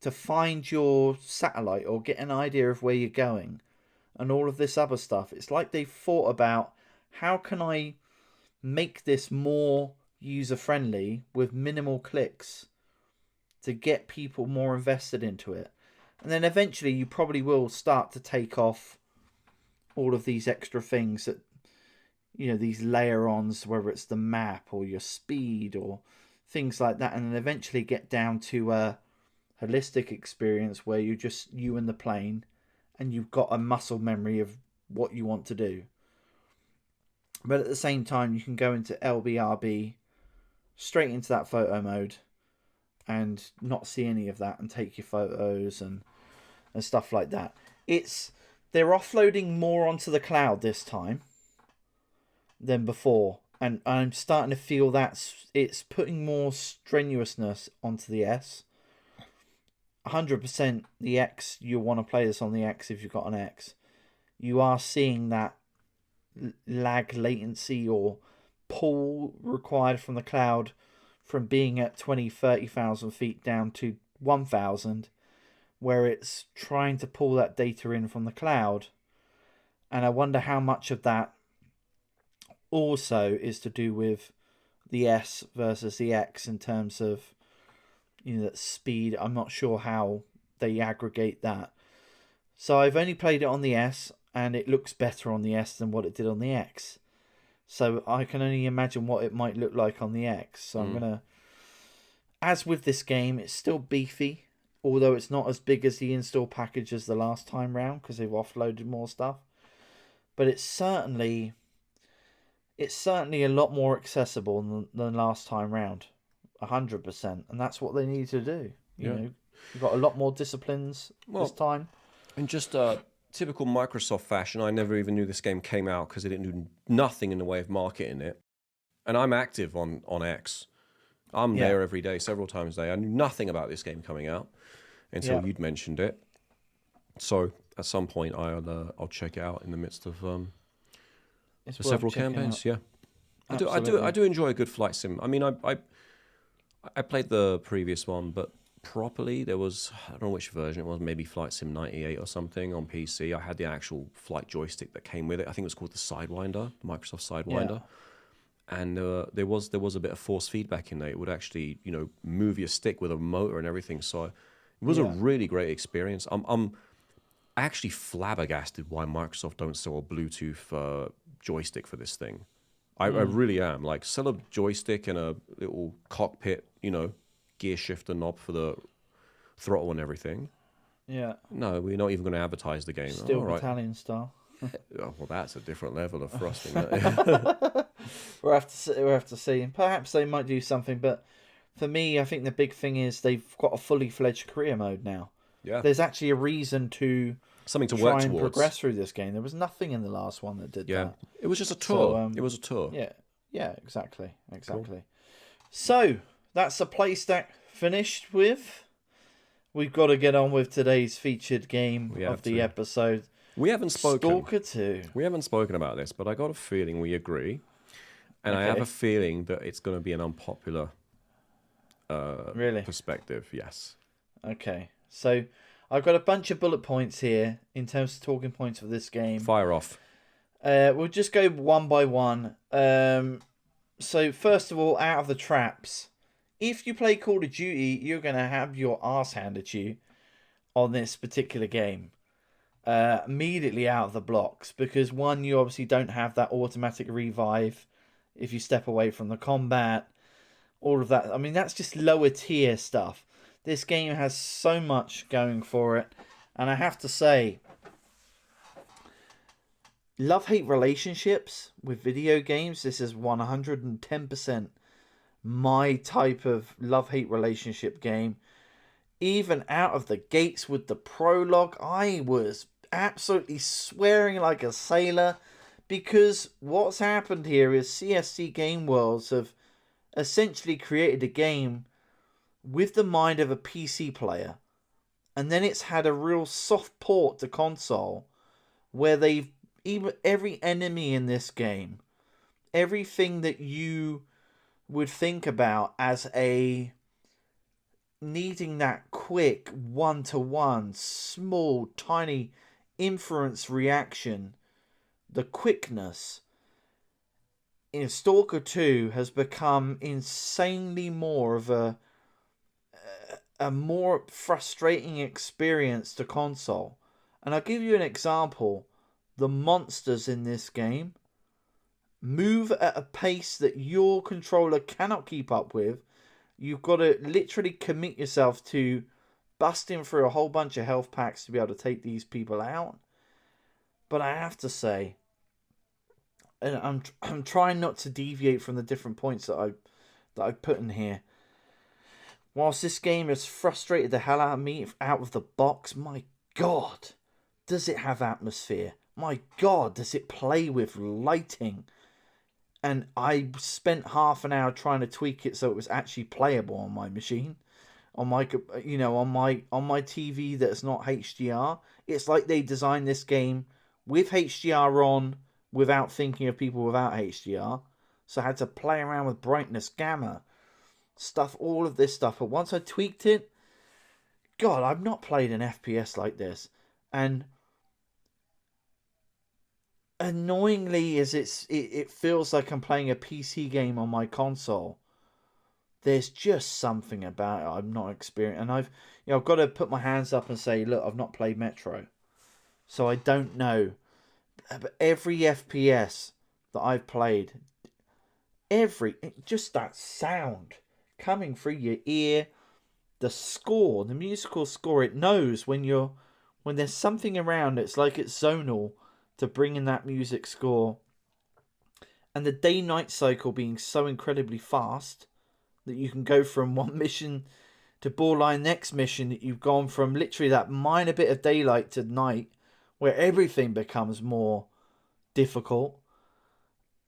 to find your satellite or get an idea of where you're going, and all of this other stuff. It's like they've thought about, how can I make this more user-friendly with minimal clicks to get people more invested into it. And then eventually you probably will start to take off all of these extra things that these layer-ons, whether it's the map or your speed or things like that, and then eventually get down to a holistic experience where you're just you and the plane, and you've got a muscle memory of what you want to do. But at the same time, you can go into LBRB, straight into that photo mode, and not see any of that, and take your photos and stuff like that. They're offloading more onto the cloud this time than before, and I'm starting to feel that it's putting more strenuousness onto the S. 100% the X, you'll want to play this on the X if you've got an X. You are seeing that lag latency or pull required from the cloud from being at 20, 30,000 feet down to 1,000, where it's trying to pull that data in from the cloud. And I wonder how much of that also is to do with the S versus the X in terms of that speed. I'm not sure how they aggregate that. So I've only played it on the S, and it looks better on the S than what it did on the X. So I can only imagine what it might look like on the X. So I'm gonna, as with this game, it's still beefy, although it's not as big as the install package as the last time round because they've offloaded more stuff. But it's certainly a lot more accessible than last time round. 100%, and that's what they need to do. You know, you've got a lot more disciplines this time. And just typical Microsoft fashion, I never even knew this game came out because they didn't do nothing in the way of marketing it. And I'm active on X. I'm there every day, several times a day. I knew nothing about this game coming out until you'd mentioned it. So at some point, I'll check it out in the midst of several campaigns. Yeah, I do enjoy a good flight sim. I mean, I played the previous one, but properly there was, I don't know which version it was, maybe Flight Sim 98 or something on PC. I had the actual flight joystick that came with it. I think it was called the Sidewinder, Microsoft Sidewinder. And there was a bit of force feedback in there. It would actually, move your stick with a motor and everything. So it was a really great experience. I'm actually flabbergasted why Microsoft don't sell a Bluetooth joystick for this thing. I really am. Like, sell a joystick and a little cockpit, gear shifter knob for the throttle and everything. Yeah. No, we're not even going to advertise the game. Still Italian style. Well, that's a different level of thrusting. We'll have to see. And perhaps they might do something, but for me, I think the big thing is they've got a fully fledged career mode now. Yeah. There's actually a reason to something to try work and towards. Progress through this game. There was nothing in the last one that did that. It was just a tour. So, it was a tour. Yeah, exactly. Cool. So that's the Playstack finished with. We've got to get on with today's featured game of the episode. We haven't spoken. S.T.A.L.K.E.R 2. We haven't spoken about this, but I got a feeling we agree, and I have a feeling that it's going to be an unpopular perspective. Yes. Okay, so I've got a bunch of bullet points here in terms of talking points for this game. Fire off. We'll just go one by one. So first of all, out of the traps, if you play Call of Duty, you're going to have your arse handed to you on this particular game. Immediately out of the blocks, because one, you obviously don't have that automatic revive if you step away from the combat. All of that. I mean, that's just lower tier stuff. This game has so much going for it. And I have to say, love-hate relationships with video games, this is 110% my type of love-hate relationship game. Even out of the gates with the prologue, I was absolutely swearing like a sailor, because what's happened here is CSC Game Worlds have essentially created a game with the mind of a PC player, and then it's had a real soft port to console where they've every enemy in this game, everything that you would think about as a needing that quick one-to-one small tiny inference reaction, the quickness in S.T.A.L.K.E.R 2 has become insanely more of a more frustrating experience to console. And I'll give you an example. The monsters in this game move at a pace that your controller cannot keep up with. You've got to literally commit yourself to busting through a whole bunch of health packs to be able to take these people out. But I have to say, and I'm trying not to deviate from the different points that I put in here. Whilst this game has frustrated the hell out of me out of the box, my God, does it have atmosphere? My God, does it play with lighting? And I spent half an hour trying to tweak it so it was actually playable on my machine, on my TV that's not HDR. It's like they designed this game with HDR on without thinking of people without HDR. So I had to play around with brightness, gamma, stuff, all of this stuff. But once I tweaked it, God, I've not played an FPS like this. And annoyingly as it feels like I'm playing a PC game on my console, there's just something about it I'm not experiencing. And I've got to put my hands up and say, look, I've not played Metro, so I don't know. But every FPS that I've played, just that sound coming through your ear, the score, the musical score, it knows when there's something around. It's like it's zonal to bring in that music score. And the day-night cycle being so incredibly fast that you can go from one mission to borderline next mission, that you've gone from literally that minor bit of daylight to night, where everything becomes more difficult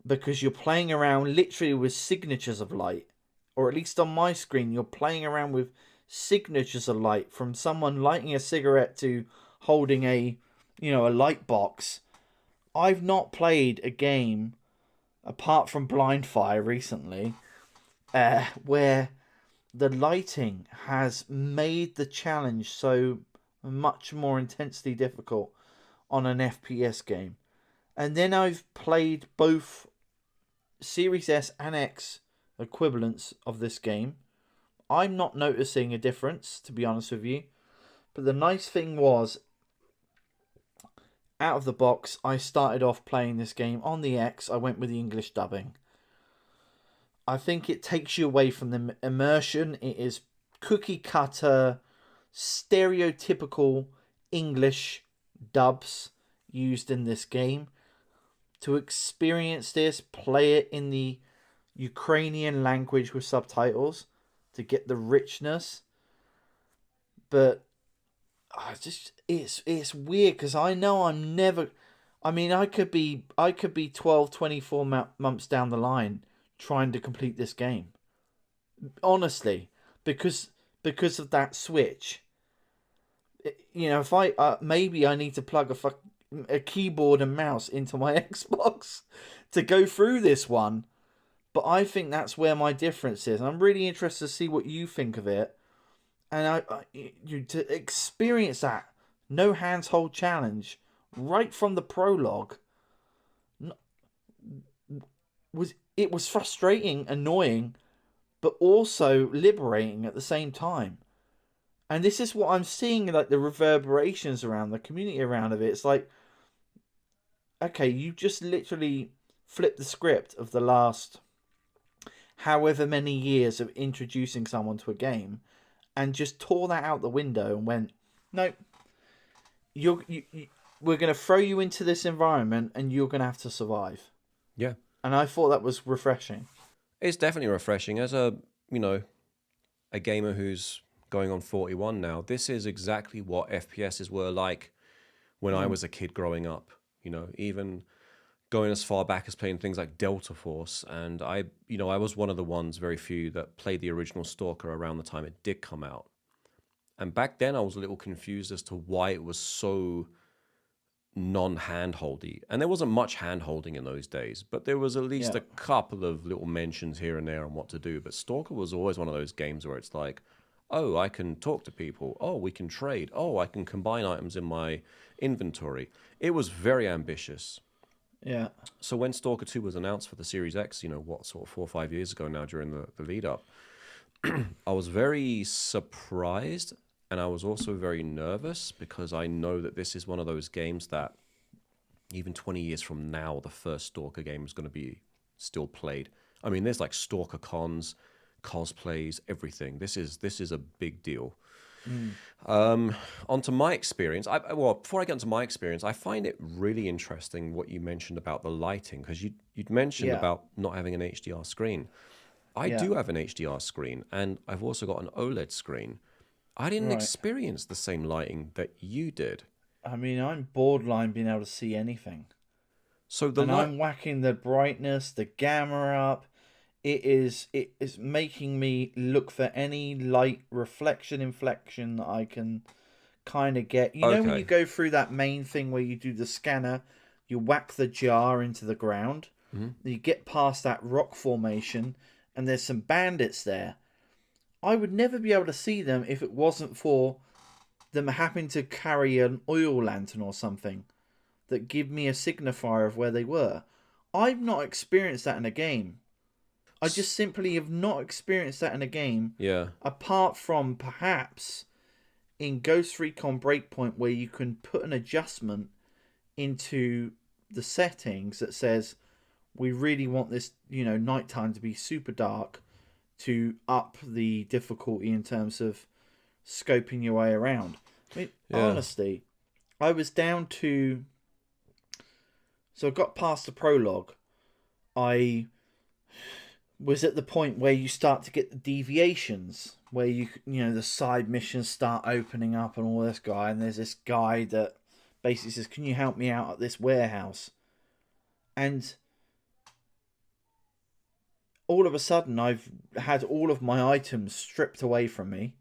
because you're playing around literally with signatures of light. Or at least on my screen, you're playing around with signatures of light, from someone lighting a cigarette to holding a light box. I've not played a game apart from Blind Fire recently where the lighting has made the challenge so much more intensely difficult on an FPS game. And then I've played both Series S and X equivalents of this game. I'm not noticing a difference, to be honest with you. But the nice thing was, out of the box, I started off playing this game on the X. I went with the English dubbing. I think it takes you away from the immersion. It is cookie cutter, stereotypical English dubs used in this game. To experience this, play it in the Ukrainian language with subtitles to get the richness. But it's weird because I know I'm never. I mean, I could be 12, 24 months down the line trying to complete this game. Honestly, because of that Switch. If I maybe I need to plug a keyboard and mouse into my Xbox to go through this one. But I think that's where my difference is. I'm really interested to see what you think of it. And to experience that no hands hold challenge right from the prologue was frustrating, annoying, but also liberating at the same time. And this is what I'm seeing, like the reverberations around the community around of it. It's like, okay, you just literally flipped the script of the last however many years of introducing someone to a game, and just tore that out the window and went, nope, we're going to throw you into this environment and you're going to have to survive. Yeah. And I thought that was refreshing. It's definitely refreshing. As a gamer who's going on 41 now, this is exactly what FPSs were like when I was a kid growing up. Even going as far back as playing things like Delta Force, and I was one of the ones, very few, that played the original S.T.A.L.K.E.R around the time it did come out. And back then I was a little confused as to why it was so non-handholdy. And there wasn't much hand-holding in those days, but there was at least a couple of little mentions here and there on what to do. But S.T.A.L.K.E.R was always one of those games where it's like, oh, I can talk to people. Oh, we can trade. Oh, I can combine items in my inventory. It was very ambitious. Yeah. So when S.T.A.L.K.E.R 2 was announced for the Series X, 4 or 5 years ago now during the lead up, I was very surprised, and I was also very nervous because I know that this is one of those games that even 20 years from now, the first S.T.A.L.K.E.R game is going to be still played. I mean, there's like stalker cons, cosplays, everything. This is a big deal. Onto my experience. Before I get into my experience, I find it really interesting what you mentioned about the lighting, because you'd mentioned about not having an HDR screen. I do have an HDR screen, and I've also got an OLED screen. I didn't experience the same lighting that you did. I mean, I'm borderline being able to see anything. So I'm whacking the brightness, the gamma up. It is making me look for any light reflection, inflection that I can kind of get. You know when you go through that main thing where you do the scanner, you whack the jar into the ground, you get past that rock formation, and there's some bandits there. I would never be able to see them if it wasn't for them having to carry an oil lantern or something that give me a signifier of where they were. I've not experienced that in a game. I just simply have not experienced that in a game. Yeah. Apart from perhaps in Ghost Recon Breakpoint, where you can put an adjustment into the settings that says, we really want this, nighttime to be super dark, to up the difficulty in terms of scoping your way around. I mean, honestly, I was down to... So I got past the prologue. I was at the point where you start to get the deviations, where the side missions start opening up and all this guy, and there's this guy that basically says, can you help me out at this warehouse? And all of a sudden I've had all of my items stripped away from me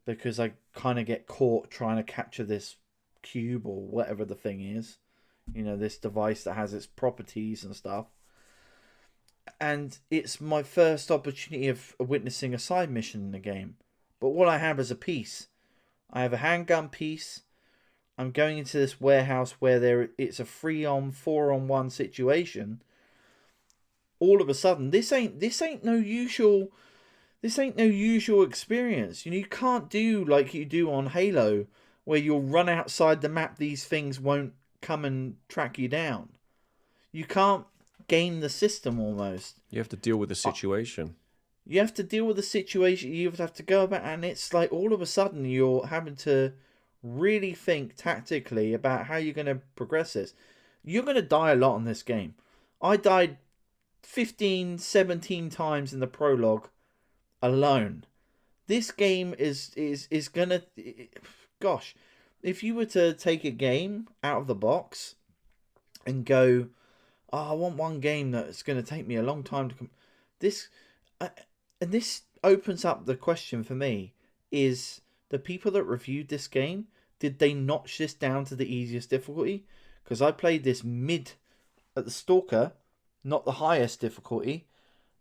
because I kind of get caught trying to capture this cube or whatever the thing is. This device that has its properties and stuff. And it's my first opportunity of witnessing a side mission in the game. But what I have is a piece. I have a handgun piece. I'm going into this warehouse where it's a 4-on-1 situation. All of a sudden, this ain't no usual experience. You can't do like you do on Halo, where you'll run outside the map, these things won't come and track you down. You can't game the system almost. You have to deal with the situation. You have to deal with the situation. You have to go about, and it's like all of a sudden you're having to really think tactically about how you're going to progress this. You're going to die a lot in this game. I died 15, 17 times in the prologue alone. This game is going to... Gosh, if you were to take a game out of the box and go, I want one game that's going to take me a long time to this opens up the question for me, is the people that reviewed this game, did they notch this down to the easiest difficulty? Because I played this mid at the S.T.A.L.K.E.R, not the highest difficulty,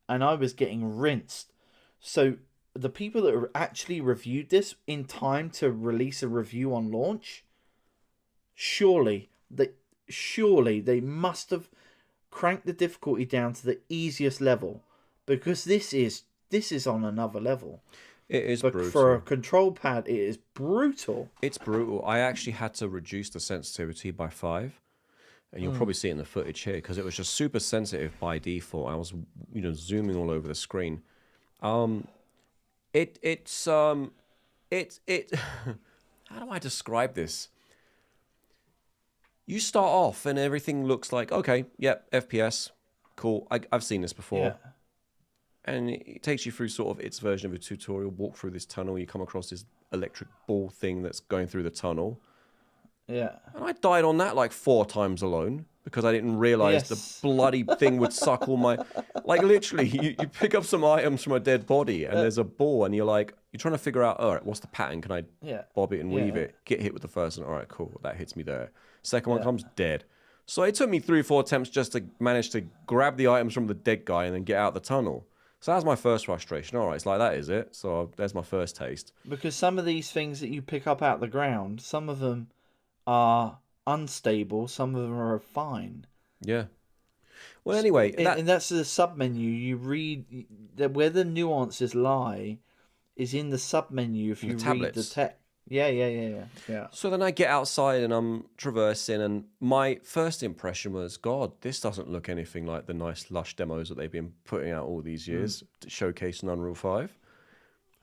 and I was getting rinsed. So the people that actually reviewed this in time to release a review on launch, surely they must have cranked the difficulty down to the easiest level, because this is on another level. It is brutal. For a control pad, it is brutal. It's brutal. I actually had to reduce the sensitivity by 5. And you'll probably see it in the footage here, because it was just super sensitive by default. I was, zooming all over the screen. It's how do I describe this? You start off and everything looks like, okay, yep, FPS, cool. I've seen this before. Yeah. And it takes you through sort of its version of a tutorial. Walk through this tunnel. You come across this electric ball thing that's going through the tunnel. Yeah. And I died on that like 4 times alone because I didn't realize the bloody thing would suck all my... Like literally, you pick up some items from a dead body and there's a ball and you're trying to figure out, all right, what's the pattern? Can I bob it and weave it? Get hit with the first one. All right, cool. That hits me there. Second one comes dead. So it took me 3 or 4 attempts just to manage to grab the items from the dead guy and then get out the tunnel. So that was my first frustration. All right, it's like that, is it? So there's my first taste. Because some of these things that you pick up out the ground, some of them are unstable, some of them are fine. Yeah. Well, anyway... And that's the sub-menu. You read... Where the nuances lie is in the sub-menu if you read the text. Yeah. So then I get outside and I'm traversing, and my first impression was, God, this doesn't look anything like the nice lush demos that they've been putting out all these years, showcasing Unreal 5.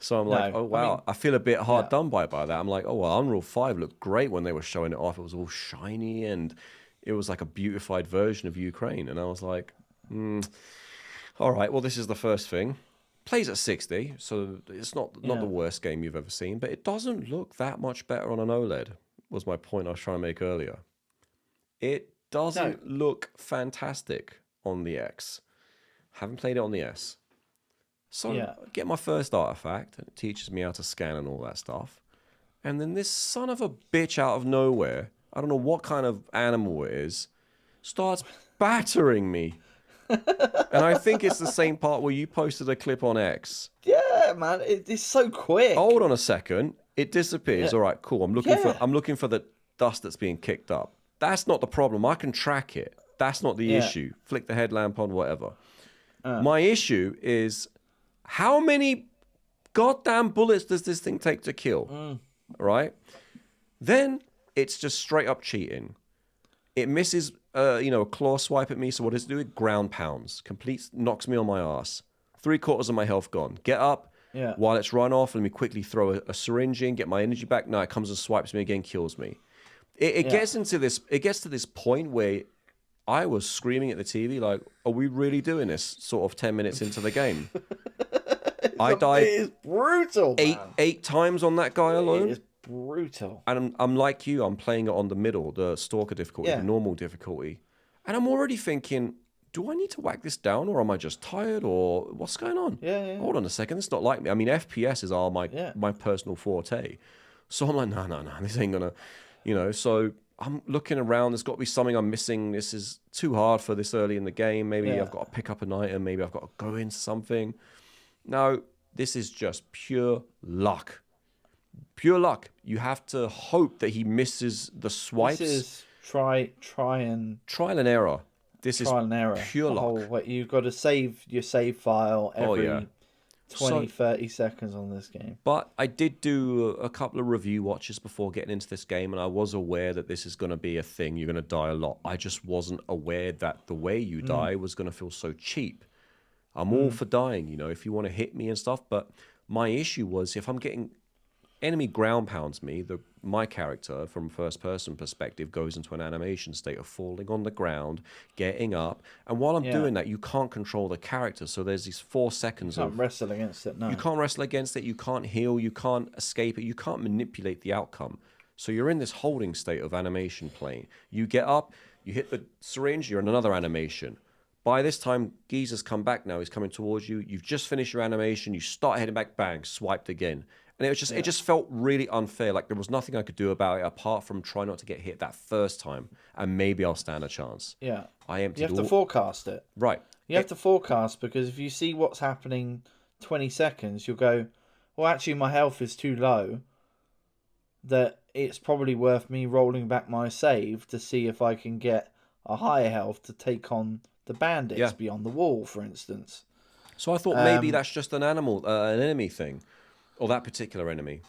So I'm like, oh wow, I feel a bit hard done by that. I'm like, oh well, Unreal 5 looked great when they were showing it off. It was all shiny and it was like a beautified version of Ukraine. And I was like, all right, well, this is the first thing. Plays at 60, so it's not the worst game you've ever seen, but it doesn't look that much better on an OLED, was my point I was trying to make earlier. It doesn't look fantastic on the X. Haven't played it on the S. So I get my first artifact, and it teaches me how to scan and all that stuff. And then this son of a bitch out of nowhere, I don't know what kind of animal it is, starts battering me. And I think it's the same part where you posted a clip on X. Yeah, man, it's so quick. Hold on a second. It disappears. All right, cool. I'm looking for the dust that's being kicked up. That's not the problem. I can track it. That's not the issue. Flick the headlamp on, whatever. My issue is, how many goddamn bullets does this thing take to kill? Right? Then it's just straight up cheating. It misses, a claw swipe at me. So what does it do? It ground pounds. Knocks me on my ass. 3/4 of my health gone. Get up. Yeah. While it's run off, let me quickly throw a syringe in, get my energy back. No, it comes and swipes me again, kills me. It gets to this point where I was screaming at the TV like, are we really doing this sort of 10 minutes into the game? I died. It is brutal, eight times on that guy alone. It is brutal. And I'm like you, I'm playing it on the middle, the Stalker difficulty, the normal difficulty. And I'm already thinking, do I need to whack this down, or am I just tired, or what's going on? Yeah. Hold on a second, it's not like me. I mean, FPSs are my personal forte. So I'm like, no, this ain't gonna, so I'm looking around, there's got to be something I'm missing. This is too hard for this early in the game. Maybe I've got to pick up an item, maybe I've got to go into something. No, this is just pure luck. Pure luck. You have to hope that he misses the swipes. This is trial and error. This is pure luck. You've got to save your save file every 30 seconds on this game. But I did do a couple of review watches before getting into this game, and I was aware that this is going to be a thing. You're going to die a lot. I just wasn't aware that the way you die was going to feel so cheap. I'm all for dying, if you want to hit me and stuff. But my issue was, if I'm getting enemy ground pounds me, my character from first person perspective goes into an animation state of falling on the ground, getting up, and while I'm doing that, you can't control the character. So there's these 4 seconds you can't wrestle against it. No, you can't wrestle against it. You can't heal. You can't escape it. You can't manipulate the outcome. So you're in this holding state of animation playing. You get up, you hit the syringe, you're in another animation. By this time, Geezer's come back now. He's coming towards you. You've just finished your animation. You start heading back, bang, swiped again. And it was just, it just felt really unfair. Like there was nothing I could do about it apart from try not to get hit that first time, and maybe I'll stand a chance. Yeah, I emptied. You have to forecast it. Right. You have to forecast, because if you see what's happening 20 seconds, you'll go, well, actually, my health is too low. That it's probably worth me rolling back my save to see if I can get a higher health to take on the bandits beyond the wall, for instance. So I thought maybe that's just an enemy thing. Or that particular enemy.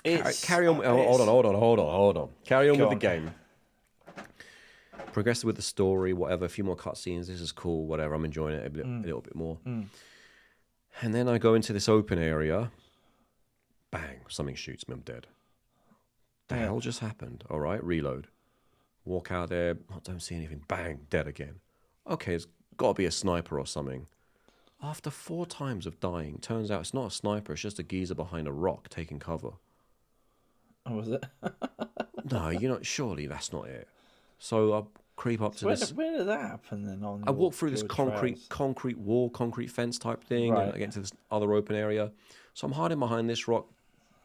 Carry on. Hold on. Carry on with the game. Progress with the story, whatever. A few more cutscenes. This is cool. Whatever. I'm enjoying it a little bit more. And then I go into this open area. Bang! Something shoots me. I'm dead. The hell just happened? All right. Reload. Walk out there. I don't see anything. Bang! Dead again. Okay. It's got to be a sniper or something. After 4 times of dying, turns out it's not a sniper, it's just a geezer behind a rock taking cover. Oh, was it? No, surely that's not it. So I creep up to this. Where did that happen then? I walk through this concrete wall, concrete fence type thing, and I get to this other open area. So I'm hiding behind this rock.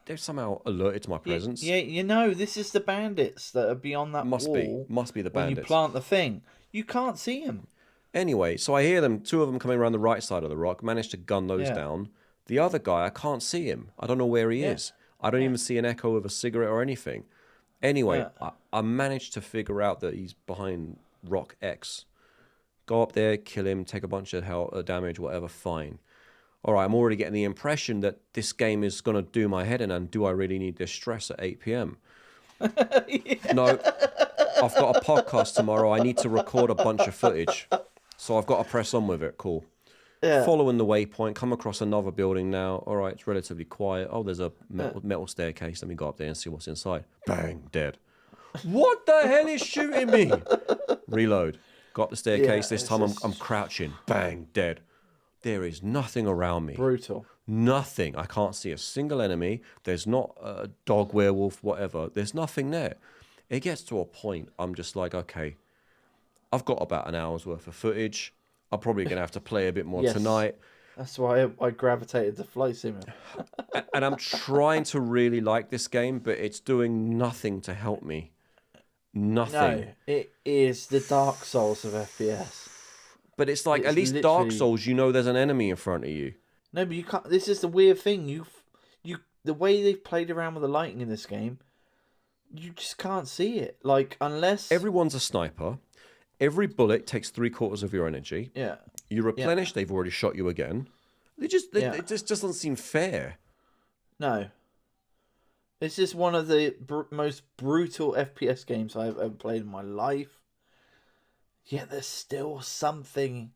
They're somehow alerted to my presence. Yeah, this is the bandits that are beyond that wall. Must be the bandits. When you plant the thing, you can't see them. Anyway, so I hear them, 2 of them coming around the right side of the rock, manage to gun those down. The other guy, I can't see him. I don't know where he is. I don't even see an echo of a cigarette or anything. Anyway, I managed to figure out that he's behind rock X. Go up there, kill him, take a bunch of damage, whatever, fine. all right, I'm already getting the impression that this game is going to do my head in, and do I really need this stress at 8 p.m.? Yeah. No, I've got a podcast tomorrow. I need to record a bunch of footage. So I've got to press on with it. Cool. Yeah. Following the waypoint, come across another building now. All right, it's relatively quiet. Oh, there's a metal staircase. Let me go up there and see what's inside. Bang, dead. What the hell is shooting me? Reload. Got up the staircase. This time I'm crouching. Bang, dead. There is nothing around me. Brutal. Nothing. I can't see a single enemy. There's not a dog, werewolf, whatever. There's nothing there. It gets to a point, I'm just like, okay, I've got about an hour's worth of footage. I'm probably going to have to play a bit more tonight. That's why I gravitated to Flight Sim. And I'm trying to really like this game, but it's doing nothing to help me. Nothing. No, it is the Dark Souls of FPS. But it's like, at least Dark Souls, you know there's an enemy in front of you. No, but you can't. This is the weird thing. The way they've played around with the lighting in this game, you just can't see it. Like, unless everyone's a sniper, every bullet takes 3/4 of your energy. Yeah. You replenish, they've already shot you again. It just doesn't seem fair. No. This is one of the most brutal FPS games I've ever played in my life. Yet there's still something.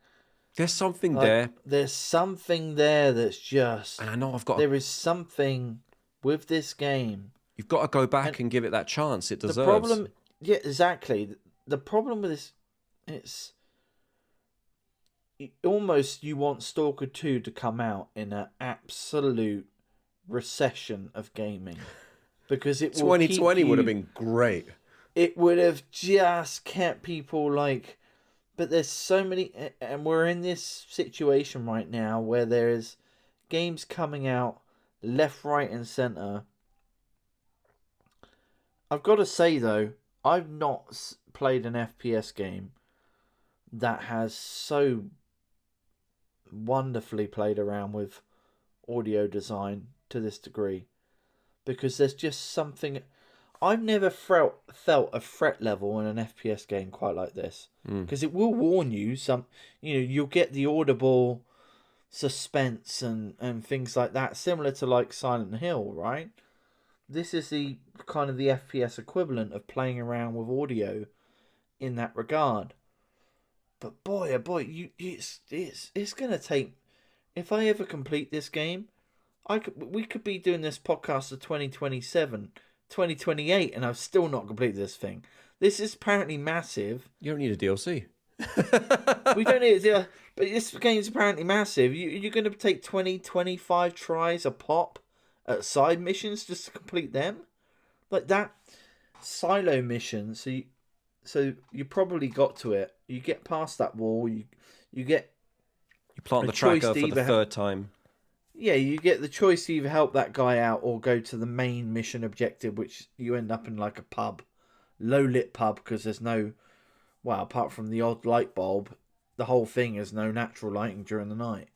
There's something there. There's something there that's just. And I know I've got. There is something with this game. You've got to go back and give it that chance it deserves. The problem, yeah, exactly. The problem with this, it's almost you want Stalker 2 to come out in an absolute recession of gaming, because it 2020 would have been great. It would have just kept people like. But there's so many, and we're in this situation right now where there's games coming out left, right, and centre. I've got to say, though, I've not played an FPS game that has so wonderfully played around with audio design to this degree. Because there's just something. I've never felt a threat level in an FPS game quite like this. Because it will warn you. You'll get the audible suspense and things like that. Similar to like Silent Hill, right? This is the kind of the FPS equivalent of playing around with audio in that regard. But boy, oh boy, it's gonna take. If I ever complete this game, we could be doing this podcast to 2027, 2028, and I've still not completed this thing. This is apparently massive. You don't need a DLC. We don't need it, but this game's apparently massive. You're going to take 20, 25 tries a pop at side missions just to complete them? Like that silo mission, so you probably got to it. You get past that wall, you plant the tracker for the third time. Yeah, you get the choice to either help that guy out or go to the main mission objective, which you end up in like a pub. Low-lit pub, because there's no... Well, apart from the odd light bulb, the whole thing has no natural lighting during the night.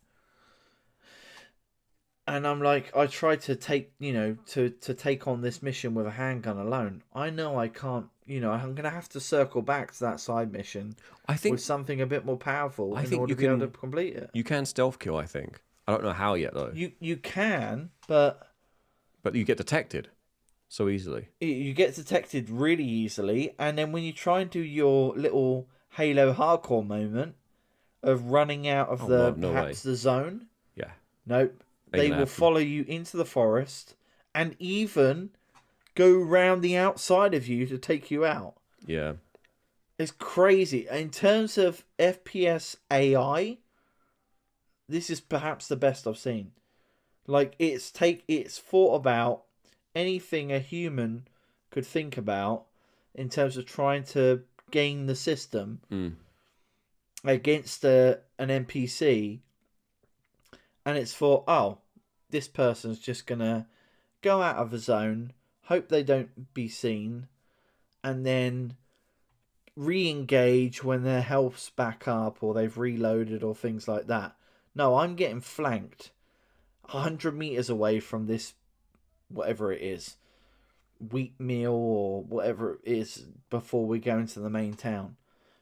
And I'm like, I tried to take, to take on this mission with a handgun alone. I know I can't, I'm going to have to circle back to that side mission with something a bit more powerful in order to be able to complete it. You can stealth kill, I think. I don't know how yet, though. You can, but you get detected so easily. You get detected really easily, and then when you try and do your little Halo hardcore moment of running out of the zone, nope, they will follow you into the forest and even go round the outside of you to take you out. Yeah, it's crazy. In terms of FPS AI, this is perhaps the best I've seen. Like it's thought about anything a human could think about in terms of trying to game the system against an NPC, and it's for this person's just gonna go out of the zone, hope they don't be seen, and then re-engage when their health's back up or they've reloaded or things like that. No, I'm getting flanked 100 meters away from this, whatever it is, wheat meal or whatever it is, before we go into the main town.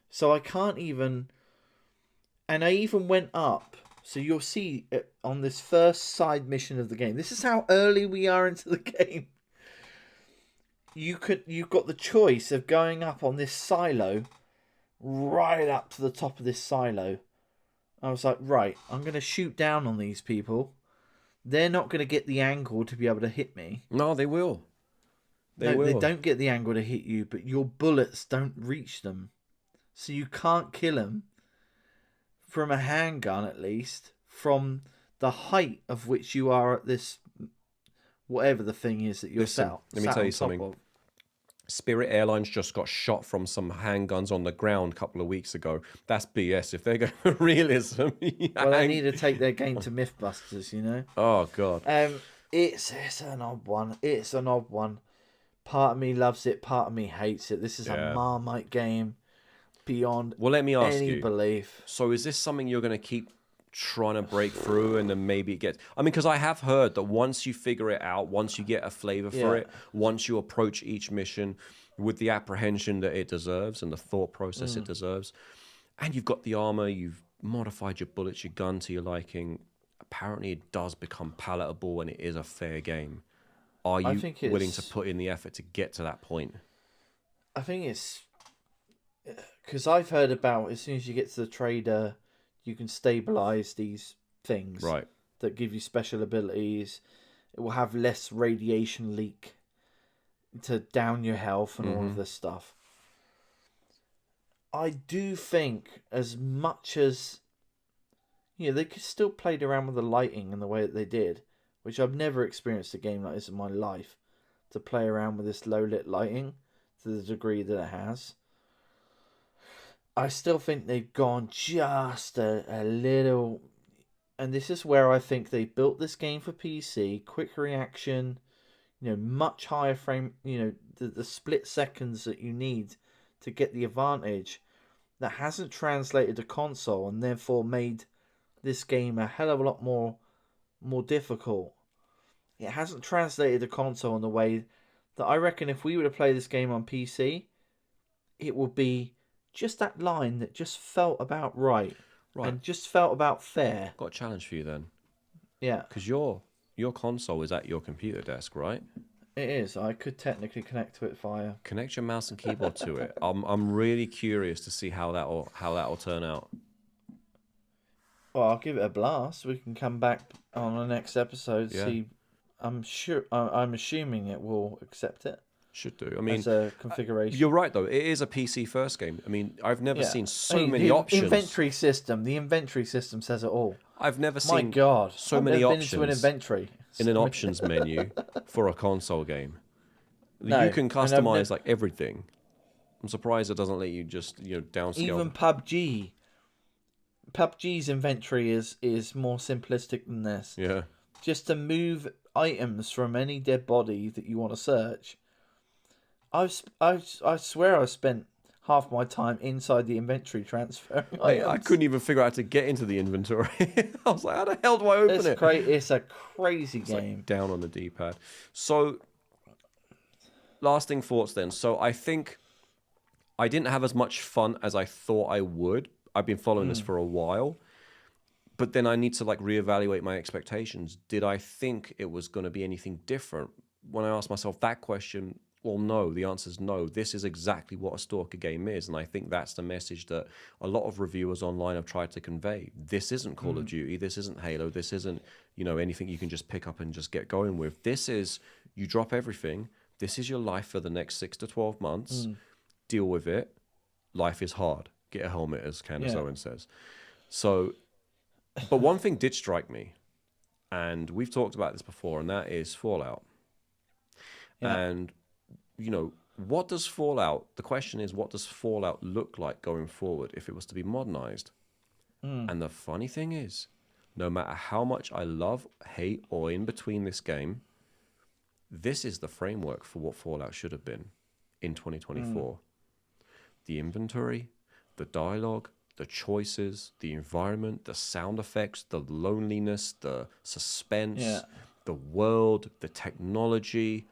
So I can't even... And I even went up So you'll see on this first side mission of the game. This is how early we are into the game. You've got the choice of going up on this silo, right up to the top of this silo. I was like, right, I'm going to shoot down on these people. They're not going to get the angle to be able to hit me. No, they will. They don't get the angle to hit you, but your bullets don't reach them. So you can't kill them from a handgun, at least, from the height of which you are at this, whatever the thing is that you're sat. Let me tell you something. Of. Spirit Airlines just got shot from some handguns on the ground a couple of weeks ago. That's BS. If they're going for realism, well, they need to take their game to Mythbusters, you know. Oh God. It's an odd one. It's an odd one. Part of me loves it. Part of me hates it. This is a Marmite game beyond. Well, let me ask any belief. So, is this something you're going to keep trying to break through, and then maybe it gets? I mean, because I have heard that once you figure it out, once you get a flavor for it, once you approach each mission with the apprehension that it deserves and the thought process it deserves, and you've got the armor, you've modified your bullets, your gun to your liking. Apparently, it does become palatable, and it is a fair game. Are you willing to put in the effort to get to that point? I think it's because I've heard about as soon as you get to the trader, you can stabilize these things that give you special abilities. It will have less radiation leak to down your health and all of this stuff. I do think as much as they could still played around with the lighting and the way that they did, which I've never experienced a game like this in my life, to play around with this low-lit lighting to the degree that it has. I still think they've gone just a little... And this is where I think they built this game for PC, quick reaction, much higher frame, the split seconds that you need to get the advantage. That hasn't translated to console and therefore made this game a hell of a lot more difficult. It hasn't translated to console in the way that I reckon if we were to play this game on PC, it would be just that line that just felt about right. And just felt about fair. Got a challenge for you then. Yeah. Because your console is at your computer desk, right? It is. I could technically connect to it via... Connect your mouse and keyboard to it. I'm really curious to see how that'll turn out. Well, I'll give it a blast. We can come back on the next episode. See, I'm assuming it will accept it. Should do. I mean, as a configuration. You're right, though. It is a PC first game. I mean, I've never seen so many options. The inventory system says it all. I've never My seen God, so many options into an inventory in an options menu for a console game. No, you can customize like everything. I'm surprised it doesn't let you just downscale. Even PUBG. PUBG's inventory is more simplistic than this. Yeah. Just to move items from any dead body that you want to search. I swear I spent half my time inside the inventory transferring items. I couldn't even figure out how to get into the inventory. I was like, how the hell do I open it? It's a crazy game. Like down on the D-pad. So, lasting thoughts then. So I think I didn't have as much fun as I thought I would. I've been following this for a while. But then I need to reevaluate my expectations. Did I think it was going to be anything different? When I asked myself that question, well, no. The answer is no. This is exactly what a Stalker game is. And I think that's the message that a lot of reviewers online have tried to convey. This isn't Call of Duty. This isn't Halo. This isn't, anything you can just pick up and just get going with. This is, you drop everything. This is your life for the next 6 to 12 months. Deal with it. Life is hard. Get a helmet, as Candace Owen says. So, but one thing did strike me, and we've talked about this before, and that is Fallout. Yeah. And what does Fallout, the question is, what does Fallout look like going forward if it was to be modernized? And the funny thing is, no matter how much I love, hate, or in between this game, this is the framework for what Fallout should have been in 2024. The inventory, the dialogue, the choices, the environment, the sound effects, the loneliness, the suspense, the world, the technology.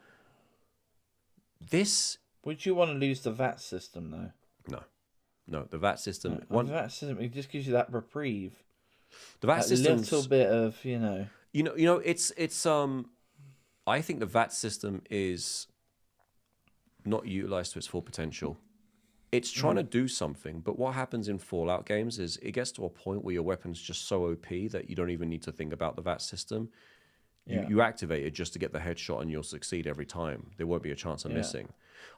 This... Would you want to lose the VAT system, though? No, the VAT system... The VAT system, it just gives you that reprieve. The VAT system, little bit of it's I think the VAT system is not utilized to its full potential. It's trying to do something, but what happens in Fallout games is it gets to a point where your weapon's just so OP that you don't even need to think about the VAT system. You activate it just to get the headshot and you'll succeed every time. There won't be a chance of missing.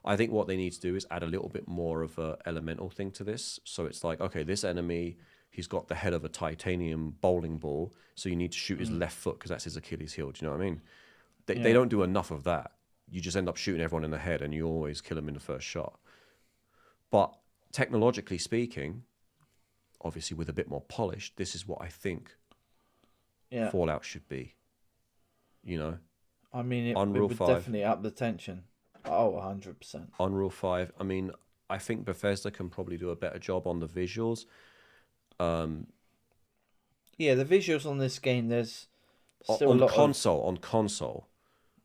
I think what they need to do is add a little bit more of a elemental thing to this. So it's like, okay, this enemy, he's got the head of a titanium bowling ball, so you need to shoot his left foot because that's his Achilles heel. Do you know what I mean? They don't do enough of that. You just end up shooting everyone in the head and you always kill them in the first shot. But technologically speaking, obviously with a bit more polish, this is what I think Fallout should be. I mean, it would 5. definitely up the tension. Oh, 100%. Unreal 5. I mean, I think Bethesda can probably do a better job on the visuals. The visuals on this game, there's still on a lot console.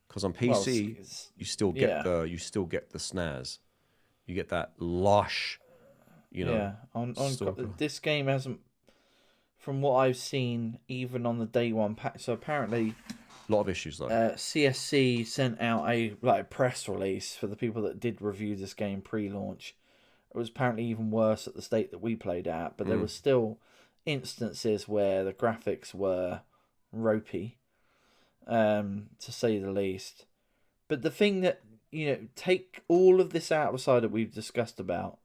Because on PC, you still get the snaz. You get that lush, on this game hasn't, from what I've seen, even on the day one pack. So apparently, a lot of issues though. CSC sent out a press release for the people that did review this game pre-launch. It was apparently even worse at the state that we played at, but there was still instances where the graphics were ropey, to say the least. But the thing that, take all of this out of the side that we've discussed about,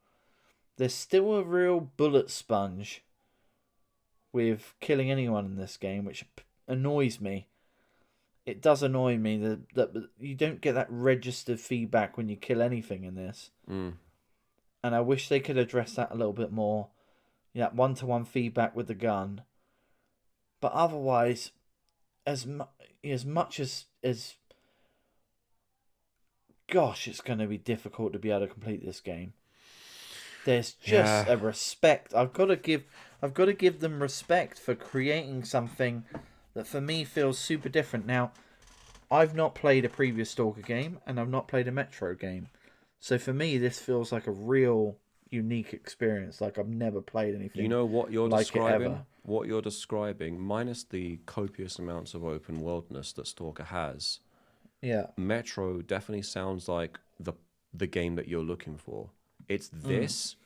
there's still a real bullet sponge with killing anyone in this game, which annoys me. It does annoy me that you don't get that registered feedback when you kill anything in this. And I wish they could address that a little bit more. One-to-one feedback with the gun. But otherwise, as much as gosh, it's going to be difficult to be able to complete this game. There's just a respect. I've got to give them respect for creating something that for me feels super different. Now, I've not played a previous S.T.A.L.K.E.R game, and I've not played a Metro game. So for me, this feels like a real unique experience. Like I've never played anything. You know what you're like describing? What you're describing, minus the copious amounts of open worldness that S.T.A.L.K.E.R has. Yeah. Metro definitely sounds like the game that you're looking for. It's this.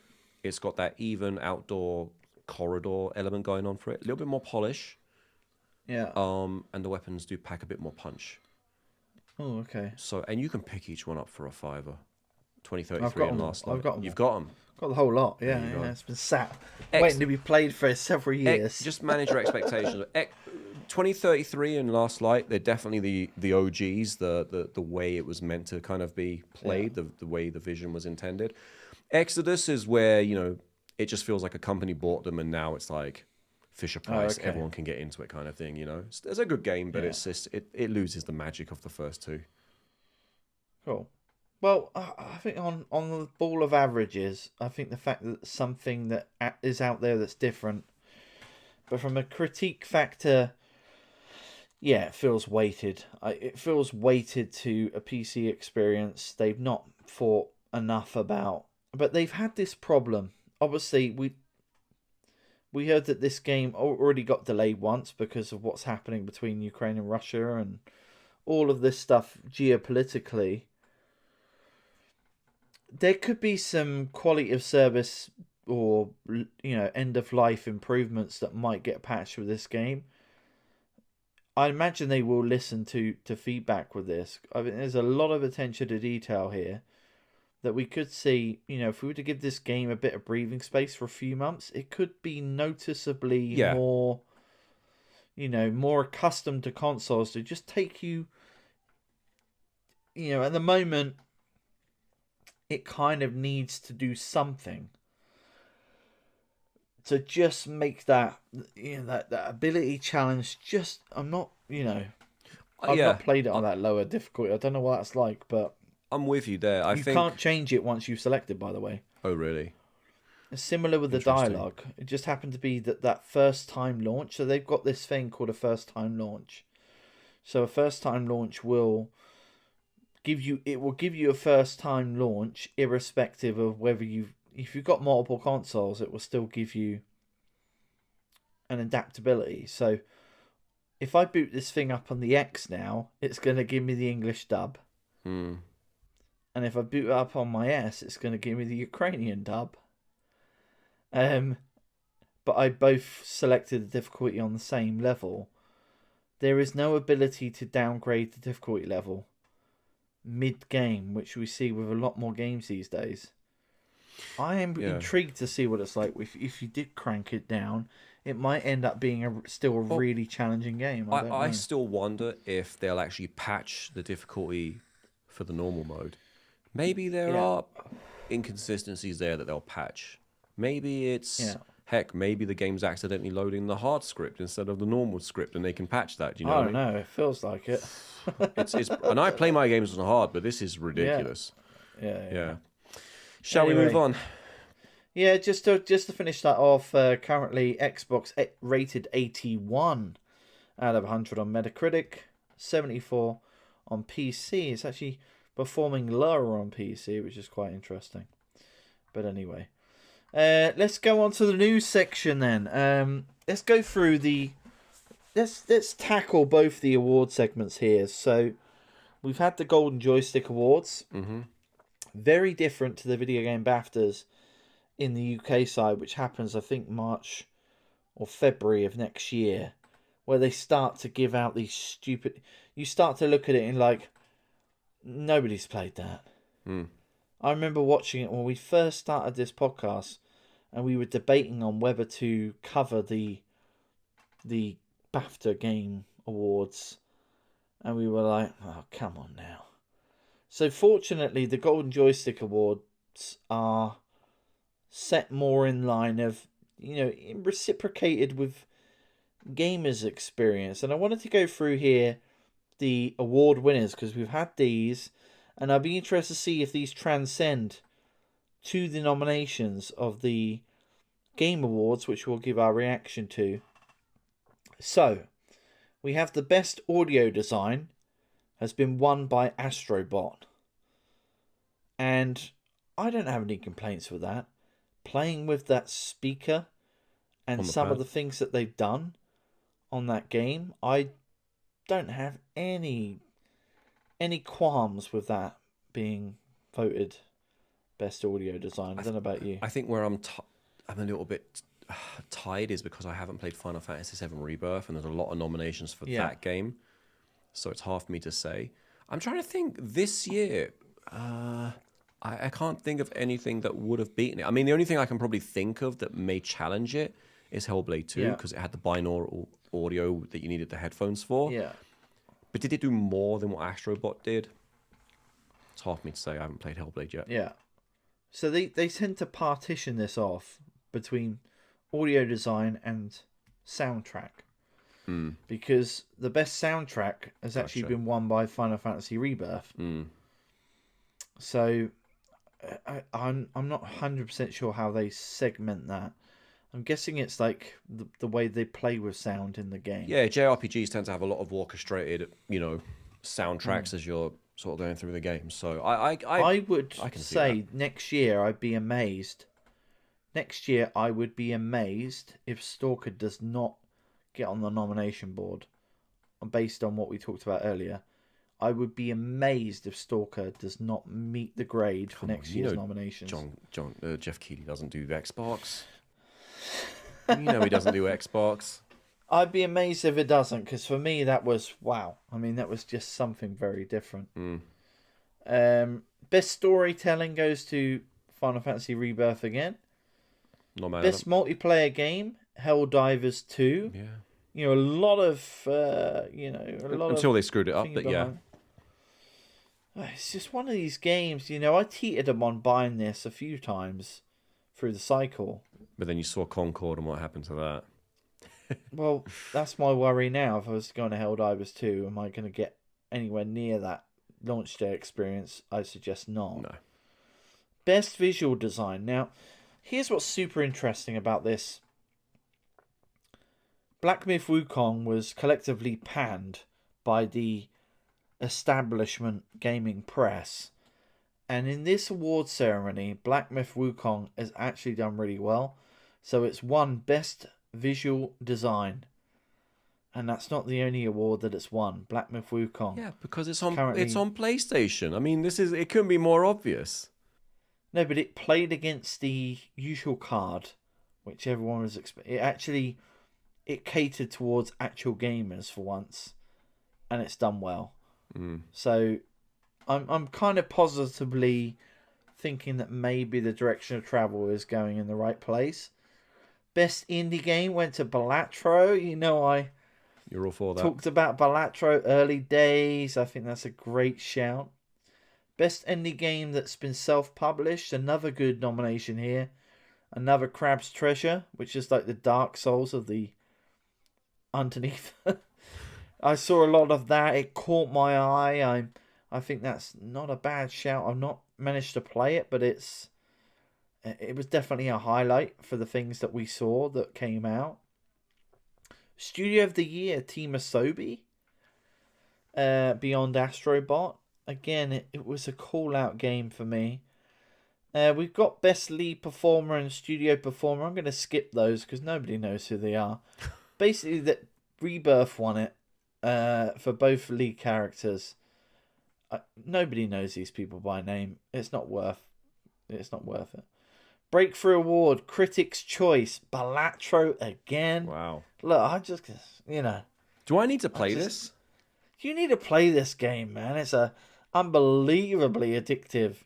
It's got that even outdoor corridor element going on for it. A little bit more polish. Yeah. And the weapons do pack a bit more punch. Oh, okay. So, and you can pick each one up for a $5. 2033 and last night. I've got them. You've got them. Got the whole lot. Yeah. It's been sat waiting to be played for several years. Just manage your expectations. 2033 and Last Light, they're definitely the OGs, the way it was meant to kind of be played, the way the vision was intended. Exodus is where, it just feels like a company bought them and now it's like Fisher Price, everyone can get into it kind of thing, It's a good game, but it's just, it loses the magic of the first two. Cool. Well, I think on the ball of averages, I think the fact that something that is out there that's different, but from a critique factor, it feels weighted. It feels weighted to a PC experience. They've not thought enough about, but they've had this problem. Obviously, we heard that this game already got delayed once because of what's happening between Ukraine and Russia and all of this stuff geopolitically. There could be some quality of service or end of life improvements that might get patched with this game. I imagine they will listen to feedback with this. I mean, there's a lot of attention to detail here that we could see. If we were to give this game a bit of breathing space for a few months, it could be noticeably more, more accustomed to consoles to just take you. At the moment, it kind of needs to do something to just make that that ability challenge. I've not played it on that lower difficulty. I don't know what that's like, but I'm with you there. I think you can't change it once you've selected, by the way. Oh, really? It's similar with the dialogue. It just happened to be that first time launch. So they've got this thing called a first time launch. So a first time launch will give you a first time launch irrespective of whether if you've got multiple consoles. It will still give you and adaptability. So if I boot this thing up on the X now, it's going to give me the English dub. Hmm. And if I boot it up on my S, it's going to give me the Ukrainian dub. But I both selected the difficulty on the same level. There is no ability to downgrade the difficulty level mid-game, which we see with a lot more games these days. I am intrigued to see what it's like. If you did crank it down, it might end up being still a really challenging game. I still wonder if they'll actually patch the difficulty for the normal mode. Maybe there are inconsistencies there that they'll patch. Maybe it's... Heck, maybe the game's accidentally loading the hard script instead of the normal script, and they can patch that. Do you know? I don't know. It feels like it. And I play my games on hard, but this is ridiculous. Yeah. Shall we move on? Yeah, just to finish that off. Currently, Xbox rated 81 out of 100 on Metacritic, 74 on PC. It's actually performing lower on PC, which is quite interesting. But anyway. Let's go on to the news section then. Let's go through let's tackle both the award segments here. So we've had the Golden Joystick Awards. Mm-hmm. Very different to the Video Game BAFTAs in the UK side, which happens I think March or February of next year, where they start to give out these stupid... You start to look at it and like, nobody's played that. I remember watching it when we first started this podcast, and we were debating on whether to cover the BAFTA Game Awards, and we were like, oh, come on now. So fortunately, the Golden Joystick Awards are set more in line of, reciprocated with gamers' experience. And I wanted to go through here the award winners, because we've had these, and I'd be interested to see if these transcend to the nominations of the Game Awards, which we'll give our reaction to. So, we have the best audio design has been won by Astrobot. And I don't have any complaints with that. Playing with that speaker and some of the things that they've done on that game, I don't have any qualms with that being voted best audio design. I don't know about you. I think where I'm a little bit tied is because I haven't played Final Fantasy VII Rebirth, and there's a lot of nominations for that game, so it's hard for me to say. I'm trying to think this year. I can't think of anything that would have beaten it. I mean, the only thing I can probably think of that may challenge it is Hellblade 2, because it had the binaural audio that you needed the headphones for. Yeah. But did it do more than what Astrobot did? It's hard for me to say. I haven't played Hellblade yet. Yeah. So they tend to partition this off between audio design and soundtrack. Because the best soundtrack has actually been won by Final Fantasy Rebirth. So I'm not 100% sure how they segment that. I'm guessing it's like the way they play with sound in the game. Yeah, JRPGs tend to have a lot of orchestrated, soundtracks as you're sort of going through the game. So I would say next year I'd be amazed. Next year I would be amazed if S.T.A.L.K.E.R does not get on the nomination board. Based on what we talked about earlier, I would be amazed if S.T.A.L.K.E.R does not meet the grade for next year's nominations. Jeff Keighley doesn't do Xbox. He doesn't do Xbox. I'd be amazed if it doesn't, because for me that was wow. I mean, that was just something very different. Best storytelling goes to Final Fantasy Rebirth again. Not mad Best multiplayer game, Helldivers 2. Yeah. A lot of until they screwed it up, but yeah. It's just one of these games, I teetered them on buying this a few times through the cycle. But then you saw Concord and what happened to that. Well, that's my worry now. If I was going to Helldivers 2, am I going to get anywhere near that launch day experience? I suggest not. No. Best visual design. Now, here's what's super interesting about this. Black Myth Wukong was collectively panned by the establishment gaming press. And in this award ceremony, Black Myth Wukong has actually done really well. So it's won Best visual design. And that's not the only award that it's won. Black Myth Wukong. Yeah, because it's on PlayStation. I mean, it couldn't be more obvious. No, but it played against the usual card, which everyone was expecting. It catered towards actual gamers for once, and it's done well. So, I'm kind of positively thinking that maybe the direction of travel is going in the right place. Best indie game went to Balatro. You're all for that. Talked about Balatro early days. I think that's a great shout. Best indie game that's been self-published. Another good nomination here. Another Crab's Treasure, which is like the Dark Souls of the underneath. I saw a lot of that. It caught my eye. I think that's not a bad shout. I've not managed to play it, but it was definitely a highlight for the things that we saw that came out. Studio of the Year, Team Asobi. Beyond Astrobot. Again, it was a call-out game for me. We've got Best Lead Performer and Studio Performer. I'm going to skip those because nobody knows who they are. Basically, that Rebirth won it for both lead characters. Nobody knows these people by name. It's not worth it. Breakthrough Award, Critics' Choice, Balatro again. Wow. Look, I just, Do I need to play this? You need to play this game, man. It's unbelievably addictive.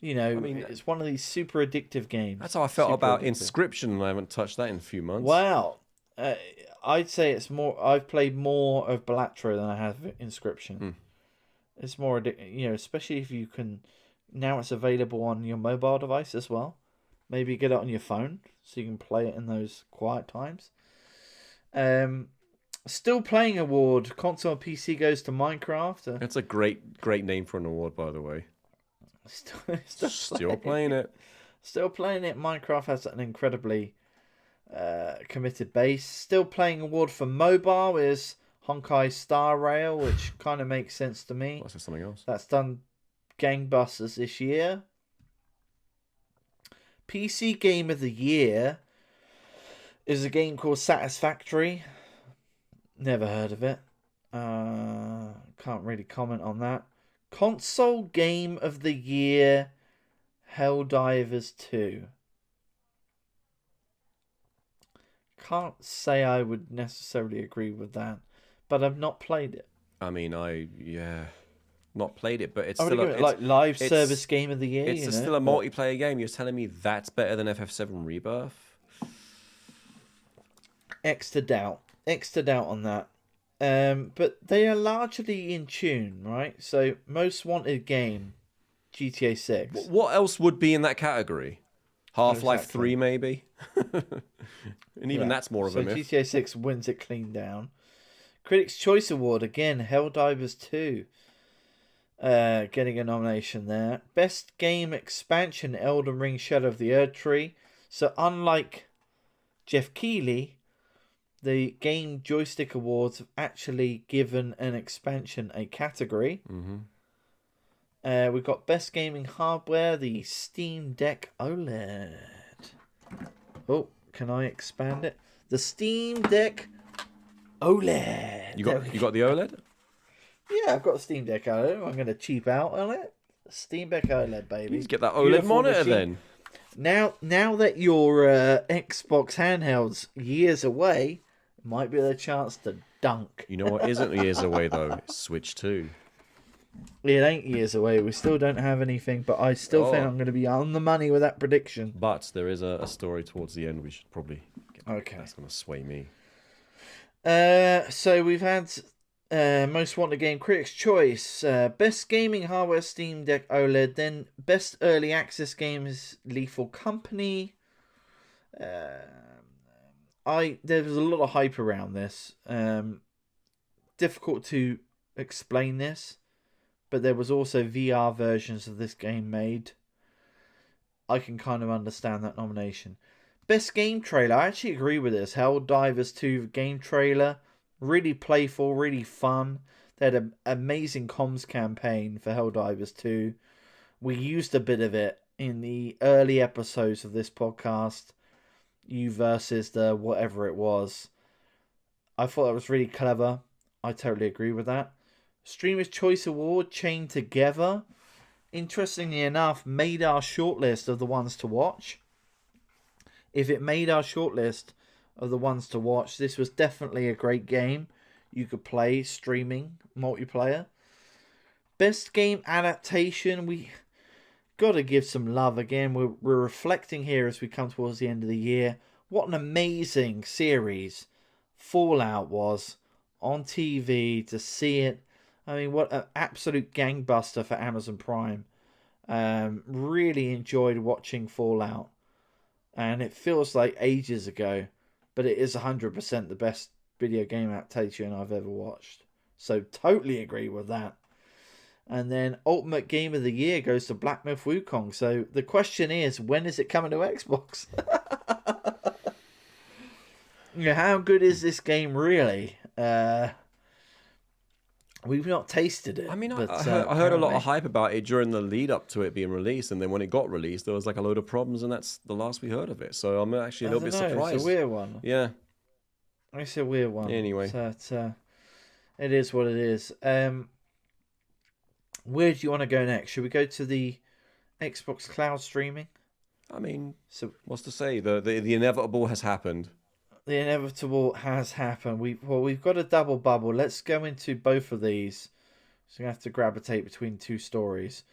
It's one of these super addictive games. That's how I felt about Inscription, and I haven't touched that in a few months. Wow. I'd say it's more. I've played more of Balatro than I have Inscription. It's more addictive, especially if you can. Now it's available on your mobile device as well. Maybe get it on your phone so you can play it in those quiet times. Still Playing Award, console and PC goes to Minecraft. That's a great name for an award, by the way. Still playing it. Still playing it. Minecraft has an incredibly committed base. Still Playing Award for mobile is Honkai Star Rail, which kind of makes sense to me. That's just something else. That's done gangbusters this year. PC Game of the Year is a game called Satisfactory. Never heard of it. Can't really comment on that. Console Game of the Year, Helldivers 2. Can't say I would necessarily agree with that, but I've not played it. I mean, not played it, but it's still live service game of the year. It's still a multiplayer game. You're telling me that's better than FF7 Rebirth? X to doubt on that. But they are largely in tune, right? So Most Wanted Game, GTA 6. What else would be in that category? Half-Life 3, maybe? And even that's more of a myth. GTA 6 wins it clean down. Critics' Choice Award, again, Helldivers 2. Getting a nomination there. Best Game Expansion, Elden Ring Shadow of the Erdtree. So unlike Jeff Keighley, the Game Joystick Awards have actually given an expansion a category. We've got Best Gaming Hardware, the Steam Deck OLED. Oh, can I expand it? The Steam Deck OLED. You got the OLED? Yeah, I've got a Steam Deck OLED. I'm going to cheap out on it. Steam Deck OLED, baby. You get that OLED Beautiful monitor machine. Then. Now that your Xbox handheld's years away, it might be the chance to dunk. You know what isn't years away, though? It's Switch 2. It ain't years away. We still don't have anything, but I still think I'm going to be on the money with that prediction. But there is a story towards the end we should probably get. Okay. That's going to sway me. So we've had Most Wanted Game, Critics' Choice, Best Gaming Hardware, Steam Deck OLED, then Best Early Access Games, Lethal Company. There was a lot of hype around this. Difficult to explain this, but there was also VR versions of this game made. I can kind of understand that nomination. Best Game Trailer, I actually agree with this. Helldivers 2 game trailer. Really playful, really fun. They had an amazing comms campaign for Helldivers 2. We used a bit of it in the early episodes of this podcast. you versus the whatever it was. I thought that was really clever. I totally agree with that. Streamer's Choice Award, Chained Together, interestingly enough, made our shortlist of the ones to watch. If it made our shortlist of the ones to watch, this was definitely a great game. You could play streaming multiplayer. Best game adaptation, we got to give some love again. We're reflecting here as we come towards the end of the year. What an amazing series Fallout was on TV, to see it. I mean, what an absolute gangbuster for Amazon Prime. Really enjoyed watching Fallout. And it feels like ages ago, but it is 100% the best video game adaptation I've ever watched. So totally agree with that. And then Ultimate Game of the Year goes to Black Myth Wukong. So the question is, when is it coming to Xbox? Yeah, how good is this game really? We've not tasted it. I mean, but, I heard a lot of hype about it during the lead up to it being released, and then when it got released, there was like a load of problems, and that's the last we heard of it. So I'm actually a little bit surprised. It's a weird one. Yeah, it's a weird one. Anyway, so it is what it is. Where do you want to go next? Should we go to the Xbox cloud streaming? I mean, so what's to say? The inevitable has happened. The inevitable has happened. We've got a double bubble. Let's go into both of these. So we have to gravitate between two stories.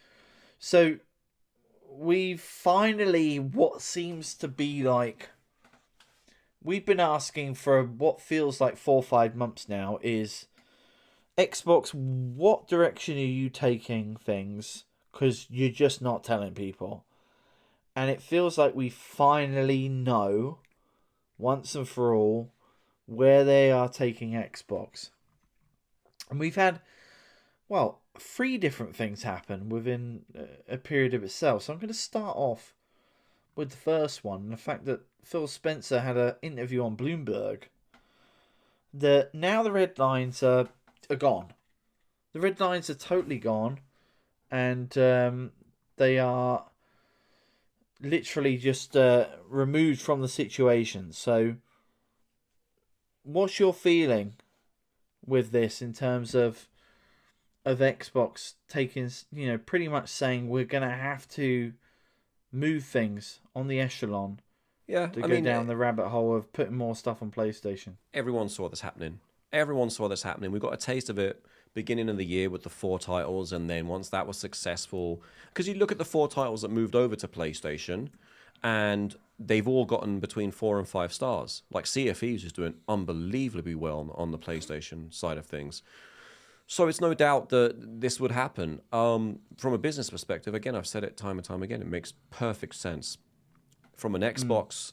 So we finally, what seems to be like, we've been asking for what feels like 4 or 5 months now, is Xbox, what direction are you taking things? Because you're just not telling people. And it feels like we finally know, once and for all, where they are taking Xbox. And we've had, 3 different things happen within a period of itself. So I'm going to start off with the first one, the fact that Phil Spencer had an interview on Bloomberg, that now the red lines are gone. The red lines are totally gone, and they are literally just removed from the situation. So what's your feeling with this in terms of Xbox taking, pretty much saying we're going to have to move things on the echelon to go down the rabbit hole of putting more stuff on PlayStation? Everyone saw this happening. We got a taste of it beginning of the year with the 4 titles, and then once that was successful, because you look at the 4 titles that moved over to PlayStation, and they've all gotten between 4 and 5 stars. Like Sea of Thieves is doing unbelievably well on the PlayStation side of things. So it's no doubt that this would happen. From a business perspective, again, I've said it time and time again, it makes perfect sense. From an Xbox,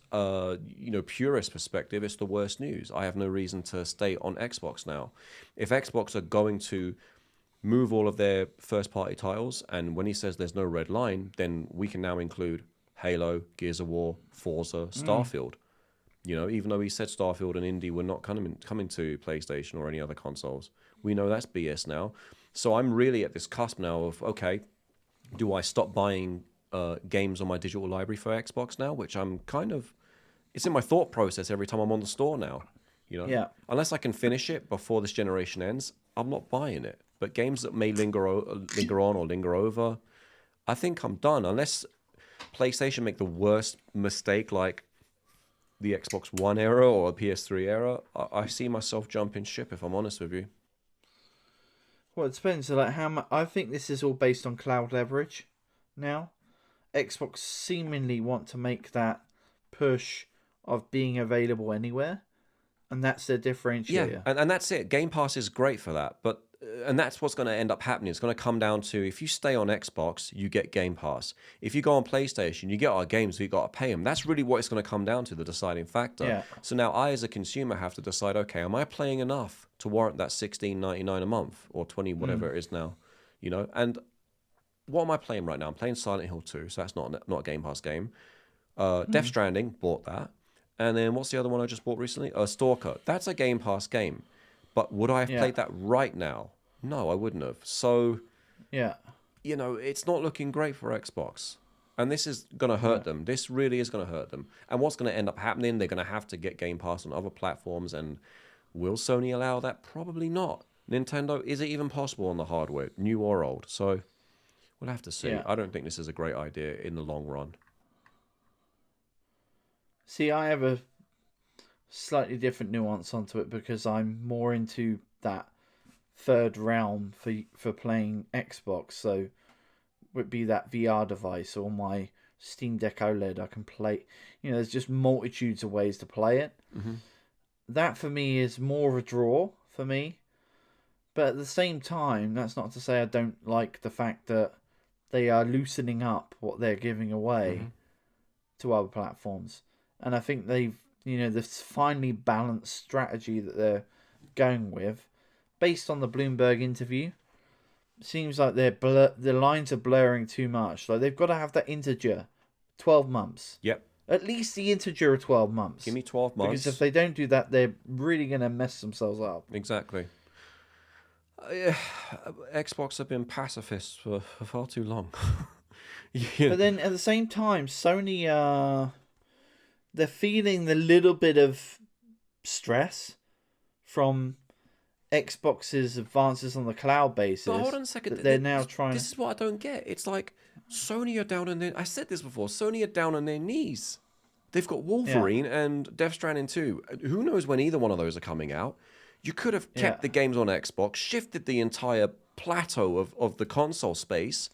purist perspective, it's the worst news. I have no reason to stay on Xbox now. If Xbox are going to move all of their first-party titles, and when he says there's no red line, then we can now include Halo, Gears of War, Forza, Starfield. Even though he said Starfield and Indie were not coming to PlayStation or any other consoles, we know that's BS now. So I'm really at this cusp now of, okay, do I stop buying games on my digital library for Xbox now, which I'm it's in my thought process every time I'm on the store now. Yeah. Unless I can finish it before this generation ends, I'm not buying it. But games that may linger on or linger over, I think I'm done. Unless PlayStation make the worst mistake like the Xbox One era or the PS3 era, I see myself jumping ship, if I'm honest with you. Well, it depends. Like how much. I think this is all based on cloud leverage now. Xbox seemingly want to make that push of being available anywhere, and that's their differentiator. Yeah, and that's it. Game Pass is great for that, and that's what's going to end up happening. It's going to come down to, if you stay on Xbox, you get Game Pass. If you go on PlayStation, you get our games, you got to pay them. That's really what it's going to come down to, the deciding factor. Yeah. So now I, as a consumer, have to decide, okay, am I playing enough to warrant that $16.99 a month or $20, whatever it is now? And what am I playing right now? I'm playing Silent Hill 2, so that's not a Game Pass game. Death Stranding, bought that. And then what's the other one I just bought recently? S.T.A.L.K.E.R. That's a Game Pass game. But would I have played that right now? No, I wouldn't have. So, yeah, it's not looking great for Xbox. And this is going to hurt them. This really is going to hurt them. And what's going to end up happening, they're going to have to get Game Pass on other platforms. And will Sony allow that? Probably not. Nintendo, is it even possible on the hardware, new or old? So we'll have to see. Yeah. I don't think this is a great idea in the long run. See, I have a slightly different nuance onto it because I'm more into that third realm for playing Xbox. So would be that VR device or my Steam Deck OLED. I can play, there's just multitudes of ways to play it. Mm-hmm. That for me is more of a draw for me. But at the same time, that's not to say I don't like the fact that they are loosening up what they're giving away to other platforms. And I think they've, this finely balanced strategy that they're going with, based on the Bloomberg interview, seems like the lines are blurring too much. Like they've got to have that integer, 12 months. Yep. At least the integer of 12 months. Give me 12 months. Because if they don't do that, they're really going to mess themselves up. Exactly. Xbox have been pacifists for far too long. But then at the same time, Sony, they're feeling the little bit of stress from Xbox's advances on the cloud basis. But hold on a second. They're now trying. This is what I don't get. It's like Sony are down on their. I said this before. Sony are down on their knees. They've got Wolverine and Death Stranding 2. Who knows when either one of those are coming out? You could have kept the games on Xbox, shifted the entire plateau of the console space.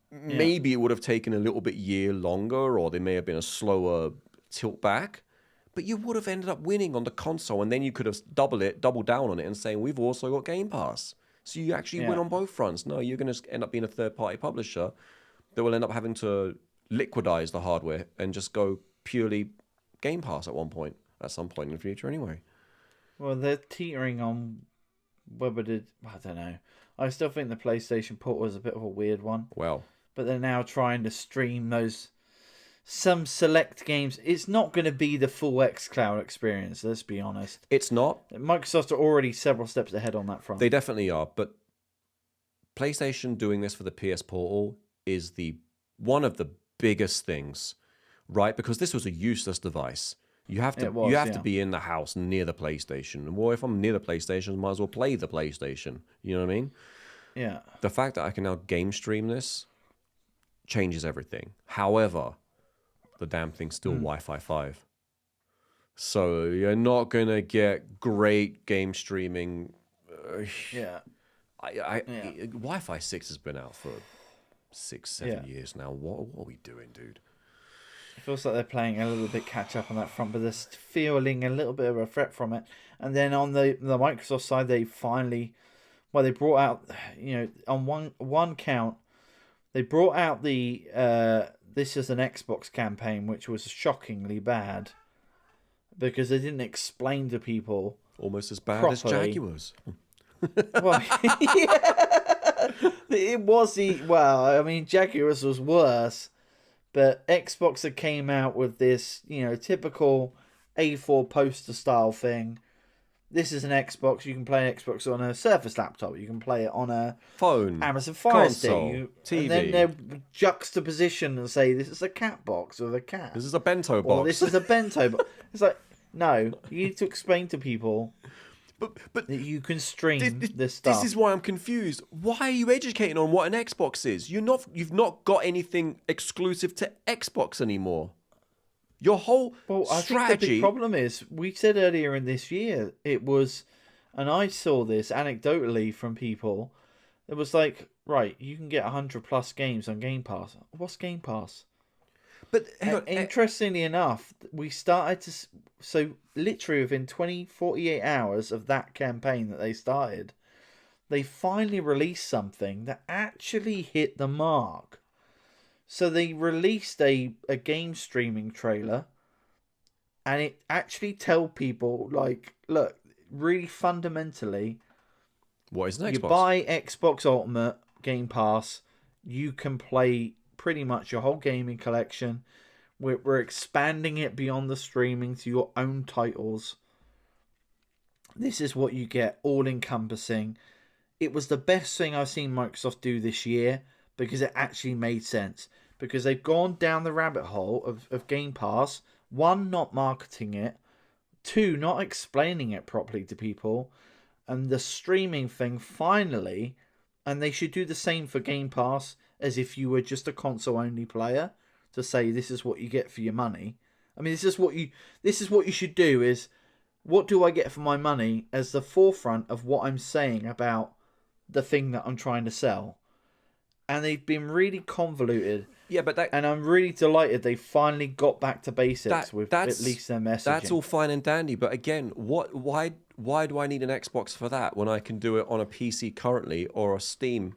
Maybe it would have taken a little bit year longer, or there may have been a slower tilt back. But you would have ended up winning on the console, and then you could have doubled down on it and saying, we've also got Game Pass. So you actually win on both fronts. No, you're going to end up being a third-party publisher that will end up having to liquidize the hardware and just go purely Game Pass at some point in the future anyway. Well, they're teetering on whether I don't know. I still think the PlayStation port was a bit of a weird one. Well. But they're now trying to stream some select games. It's not going to be the full xCloud experience, let's be honest. It's not. Microsoft are already several steps ahead on that front. They definitely are, but PlayStation doing this for the PS Portal is one of the biggest things, right? Because this was a useless device. You have to be in the house near the PlayStation. Well, if I'm near the PlayStation, I might as well play the PlayStation. You know what I mean? Yeah. The fact that I can now game stream this changes everything. However, the damn thing's still Wi-Fi 5. So you're not going to get great game streaming. Wi-Fi 6 has been out for 6-7 years now. What are we doing, dude? It feels like they're playing a little bit catch up on that front, but they're feeling a little bit of a threat from it. And then on the Microsoft side, they finally, they brought out, on one count, they brought out the This Is an Xbox campaign, which was shockingly bad because they didn't explain to people almost as bad properly. As Jaguars. Well, it was Jaguars was worse. But Xbox had came out with this, typical A4 poster style thing. This is an Xbox. You can play an Xbox on a Surface laptop. You can play it on a phone, Amazon Fire console, Stick. TV. And then they're juxtaposition and say this is a cat box with a cat. This is a bento box. Or this is a bento box. It's like, no, you need to explain to people but that you can stream this stuff. This is why I'm confused. Why are you educating on what an Xbox is? You've not got anything exclusive to Xbox anymore. Your whole I strategy. think the big problem is we said earlier in this year it was, and I saw this anecdotally from people. It was like, right, you can get 100+ games on Game Pass. What's Game Pass? But interestingly enough, we started to. So literally within 48 hours of that campaign that they started, they finally released something that actually hit the mark. So they released a game streaming trailer, and it actually told people, like, look, really fundamentally, what is an Xbox? You buy Xbox Ultimate Game Pass, you can play pretty much your whole gaming collection. We're expanding it beyond the streaming to your own titles. This is what you get, all encompassing. It was the best thing I've seen Microsoft do this year because it actually made sense. because they've gone down the rabbit hole of Game Pass. One, not marketing it. Two, not explaining it properly to people. And the streaming thing, finally, and they should do the same for Game Pass as if you were just a console-only player, to say this is what you get for your money. I mean, this is what you should do, is what do I get for my money as the forefront of what I'm saying about the thing that I'm trying to sell. And they've been really convoluted. Yeah, but and I'm really delighted they finally got back to basics with at least their messaging. That's all fine and dandy, but again, why do I need an Xbox for that when I can do it on a PC currently or a Steam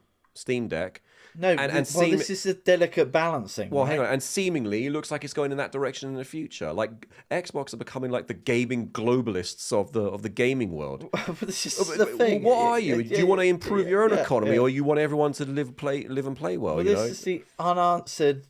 Deck? No, this is a delicate balancing. Well, right? hang on, and seemingly it looks like it's going in that direction in the future. Like Xbox are becoming like the gaming globalists of the gaming world. This is the thing. What are you? Do you want to improve your own economy, or you want everyone to live and play well? This is the unanswered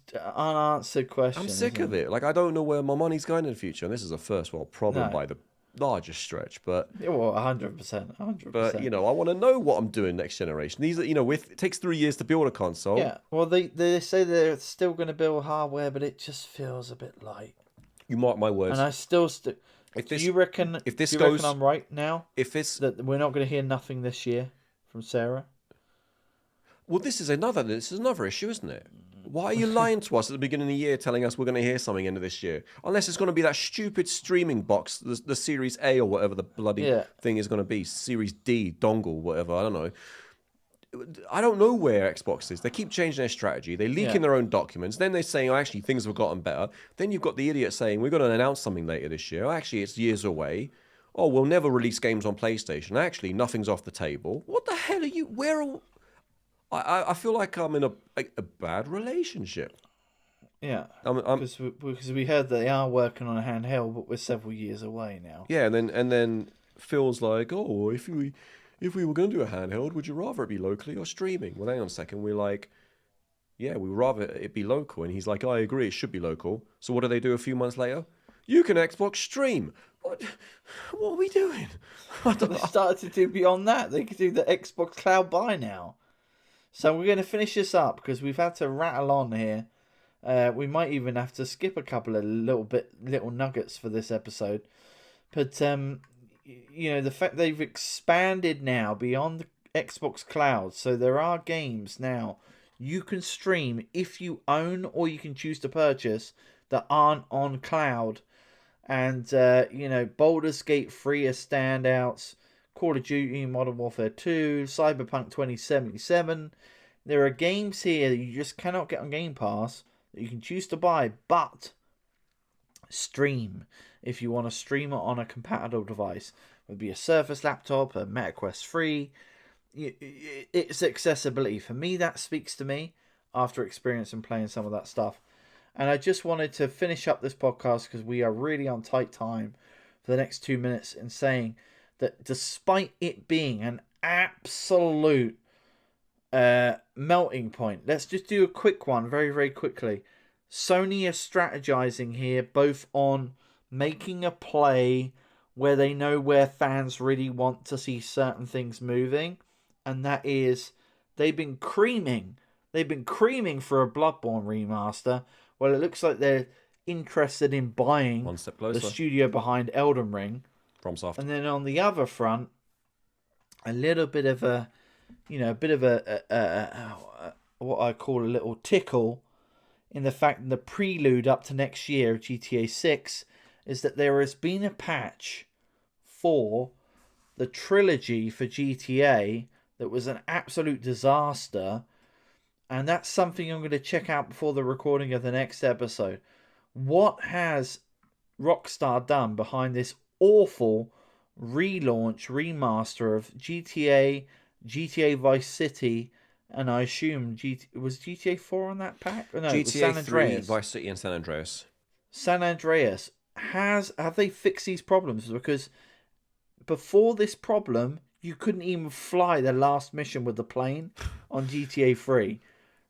question. I'm sick of it. Like I don't know where my money's going in the future, and this is a first world problem by the largest stretch, but 100%. But I want to know what I'm doing next generation. These are, it takes 3 years to build a console. Yeah, well, they say they're still going to build hardware, but it just feels a bit light. You mark my words. And I still do you reckon? If this reckon I'm right now? If it's that we're not going to hear nothing this year from Sarah. Well, this is another issue, isn't it? Why are you lying to us at the beginning of the year, telling us we're going to hear something end of this year? Unless it's going to be that stupid streaming box, the Series A or whatever the bloody thing is going to be, Series D, dongle, whatever. I don't know. I don't know where Xbox is. They keep changing their strategy. They leak in their own documents. Then they're saying, actually, things have gotten better. Then you've got the idiot saying, we're going to announce something later this year. Actually, it's years away. Oh, we'll never release games on PlayStation. Actually, nothing's off the table. What the hell are you? Where are... I feel like I'm in a bad relationship. Yeah, because we heard that they are working on a handheld, but we're several years away now. Yeah, and then Phil's like, oh, if we were going to do a handheld, would you rather it be locally or streaming? Well, hang on a second. We're like, yeah, we'd rather it be local. And he's like, I agree, it should be local. So what do they do a few months later? You can Xbox stream. What are we doing? They started to do beyond that. They could do the Xbox Cloud buy now. So we're going to finish this up because we've had to rattle on here. We might even have to skip a couple of little nuggets for this episode. But, the fact they've expanded now beyond the Xbox Cloud. So there are games now you can stream if you own or you can choose to purchase that aren't on cloud. And, Baldur's Gate 3 are standouts. Call of Duty, Modern Warfare 2, Cyberpunk 2077. There are games here that you just cannot get on Game Pass that you can choose to buy, but stream if you want to stream it on a compatible device. It would be a Surface laptop, a Meta Quest 3. It's accessibility. For me, that speaks to me after experiencing playing some of that stuff. And I just wanted to finish up this podcast because we are really on tight time for the next 2 minutes in saying that despite it being an absolute melting point, let's just do a quick one very, very quickly. Sony are strategizing here both on making a play where they know where fans really want to see certain things moving, and that is they've been creaming for a Bloodborne remaster. Well, it looks like they're interested in buying one step closer, the studio behind Elden Ring. FromSoft. And then on the other front, a little bit of a what I call a little tickle in the fact that the prelude up to next year of GTA 6 is that there has been a patch for the trilogy for GTA that was an absolute disaster. And that's something I'm going to check out before the recording of the next episode. What has Rockstar done behind this awful relaunch, remaster of GTA Vice City, and I assume was GTA 4 on that pack? No, GTA San Andreas. 3, Vice City and San Andreas. San Andreas. Have they fixed these problems? Because before this problem, you couldn't even fly the last mission with the plane on GTA 3.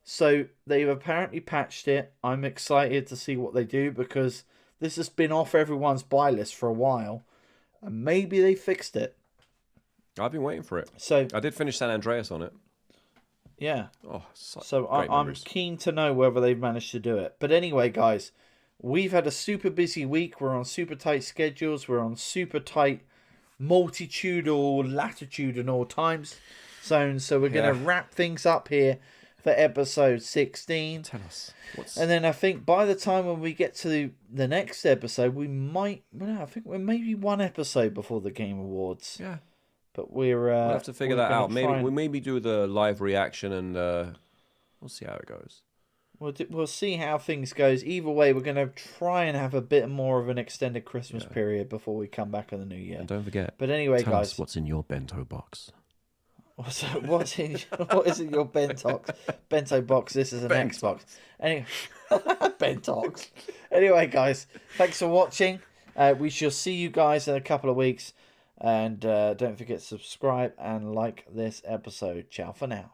So they've apparently patched it. I'm excited to see what they do because this has been off everyone's buy list for a while. And maybe they fixed it. I've been waiting for it. So I did finish San Andreas on it. Yeah. Oh, so I'm keen to know whether they've managed to do it. But anyway, guys, we've had a super busy week. We're on super tight schedules. We're on super tight latitudinal time zones. So we're going to wrap things up here for episode 16. Tell us. And then I think by the time when we get to the next episode, I think we're maybe one episode before the Game Awards. Yeah. But we'll have to figure that out. Maybe do the live reaction and we'll see how it goes. We'll see how things goes. Either way, we're going to try and have a bit more of an extended Christmas period before we come back in the new year. And don't forget. But anyway, tell guys, us what's in your bento box. What is in your bento box? This is an Xbox. Anyway, bentox. Anyway, guys, thanks for watching. We shall see you guys in a couple of weeks. And don't forget to subscribe and like this episode. Ciao for now.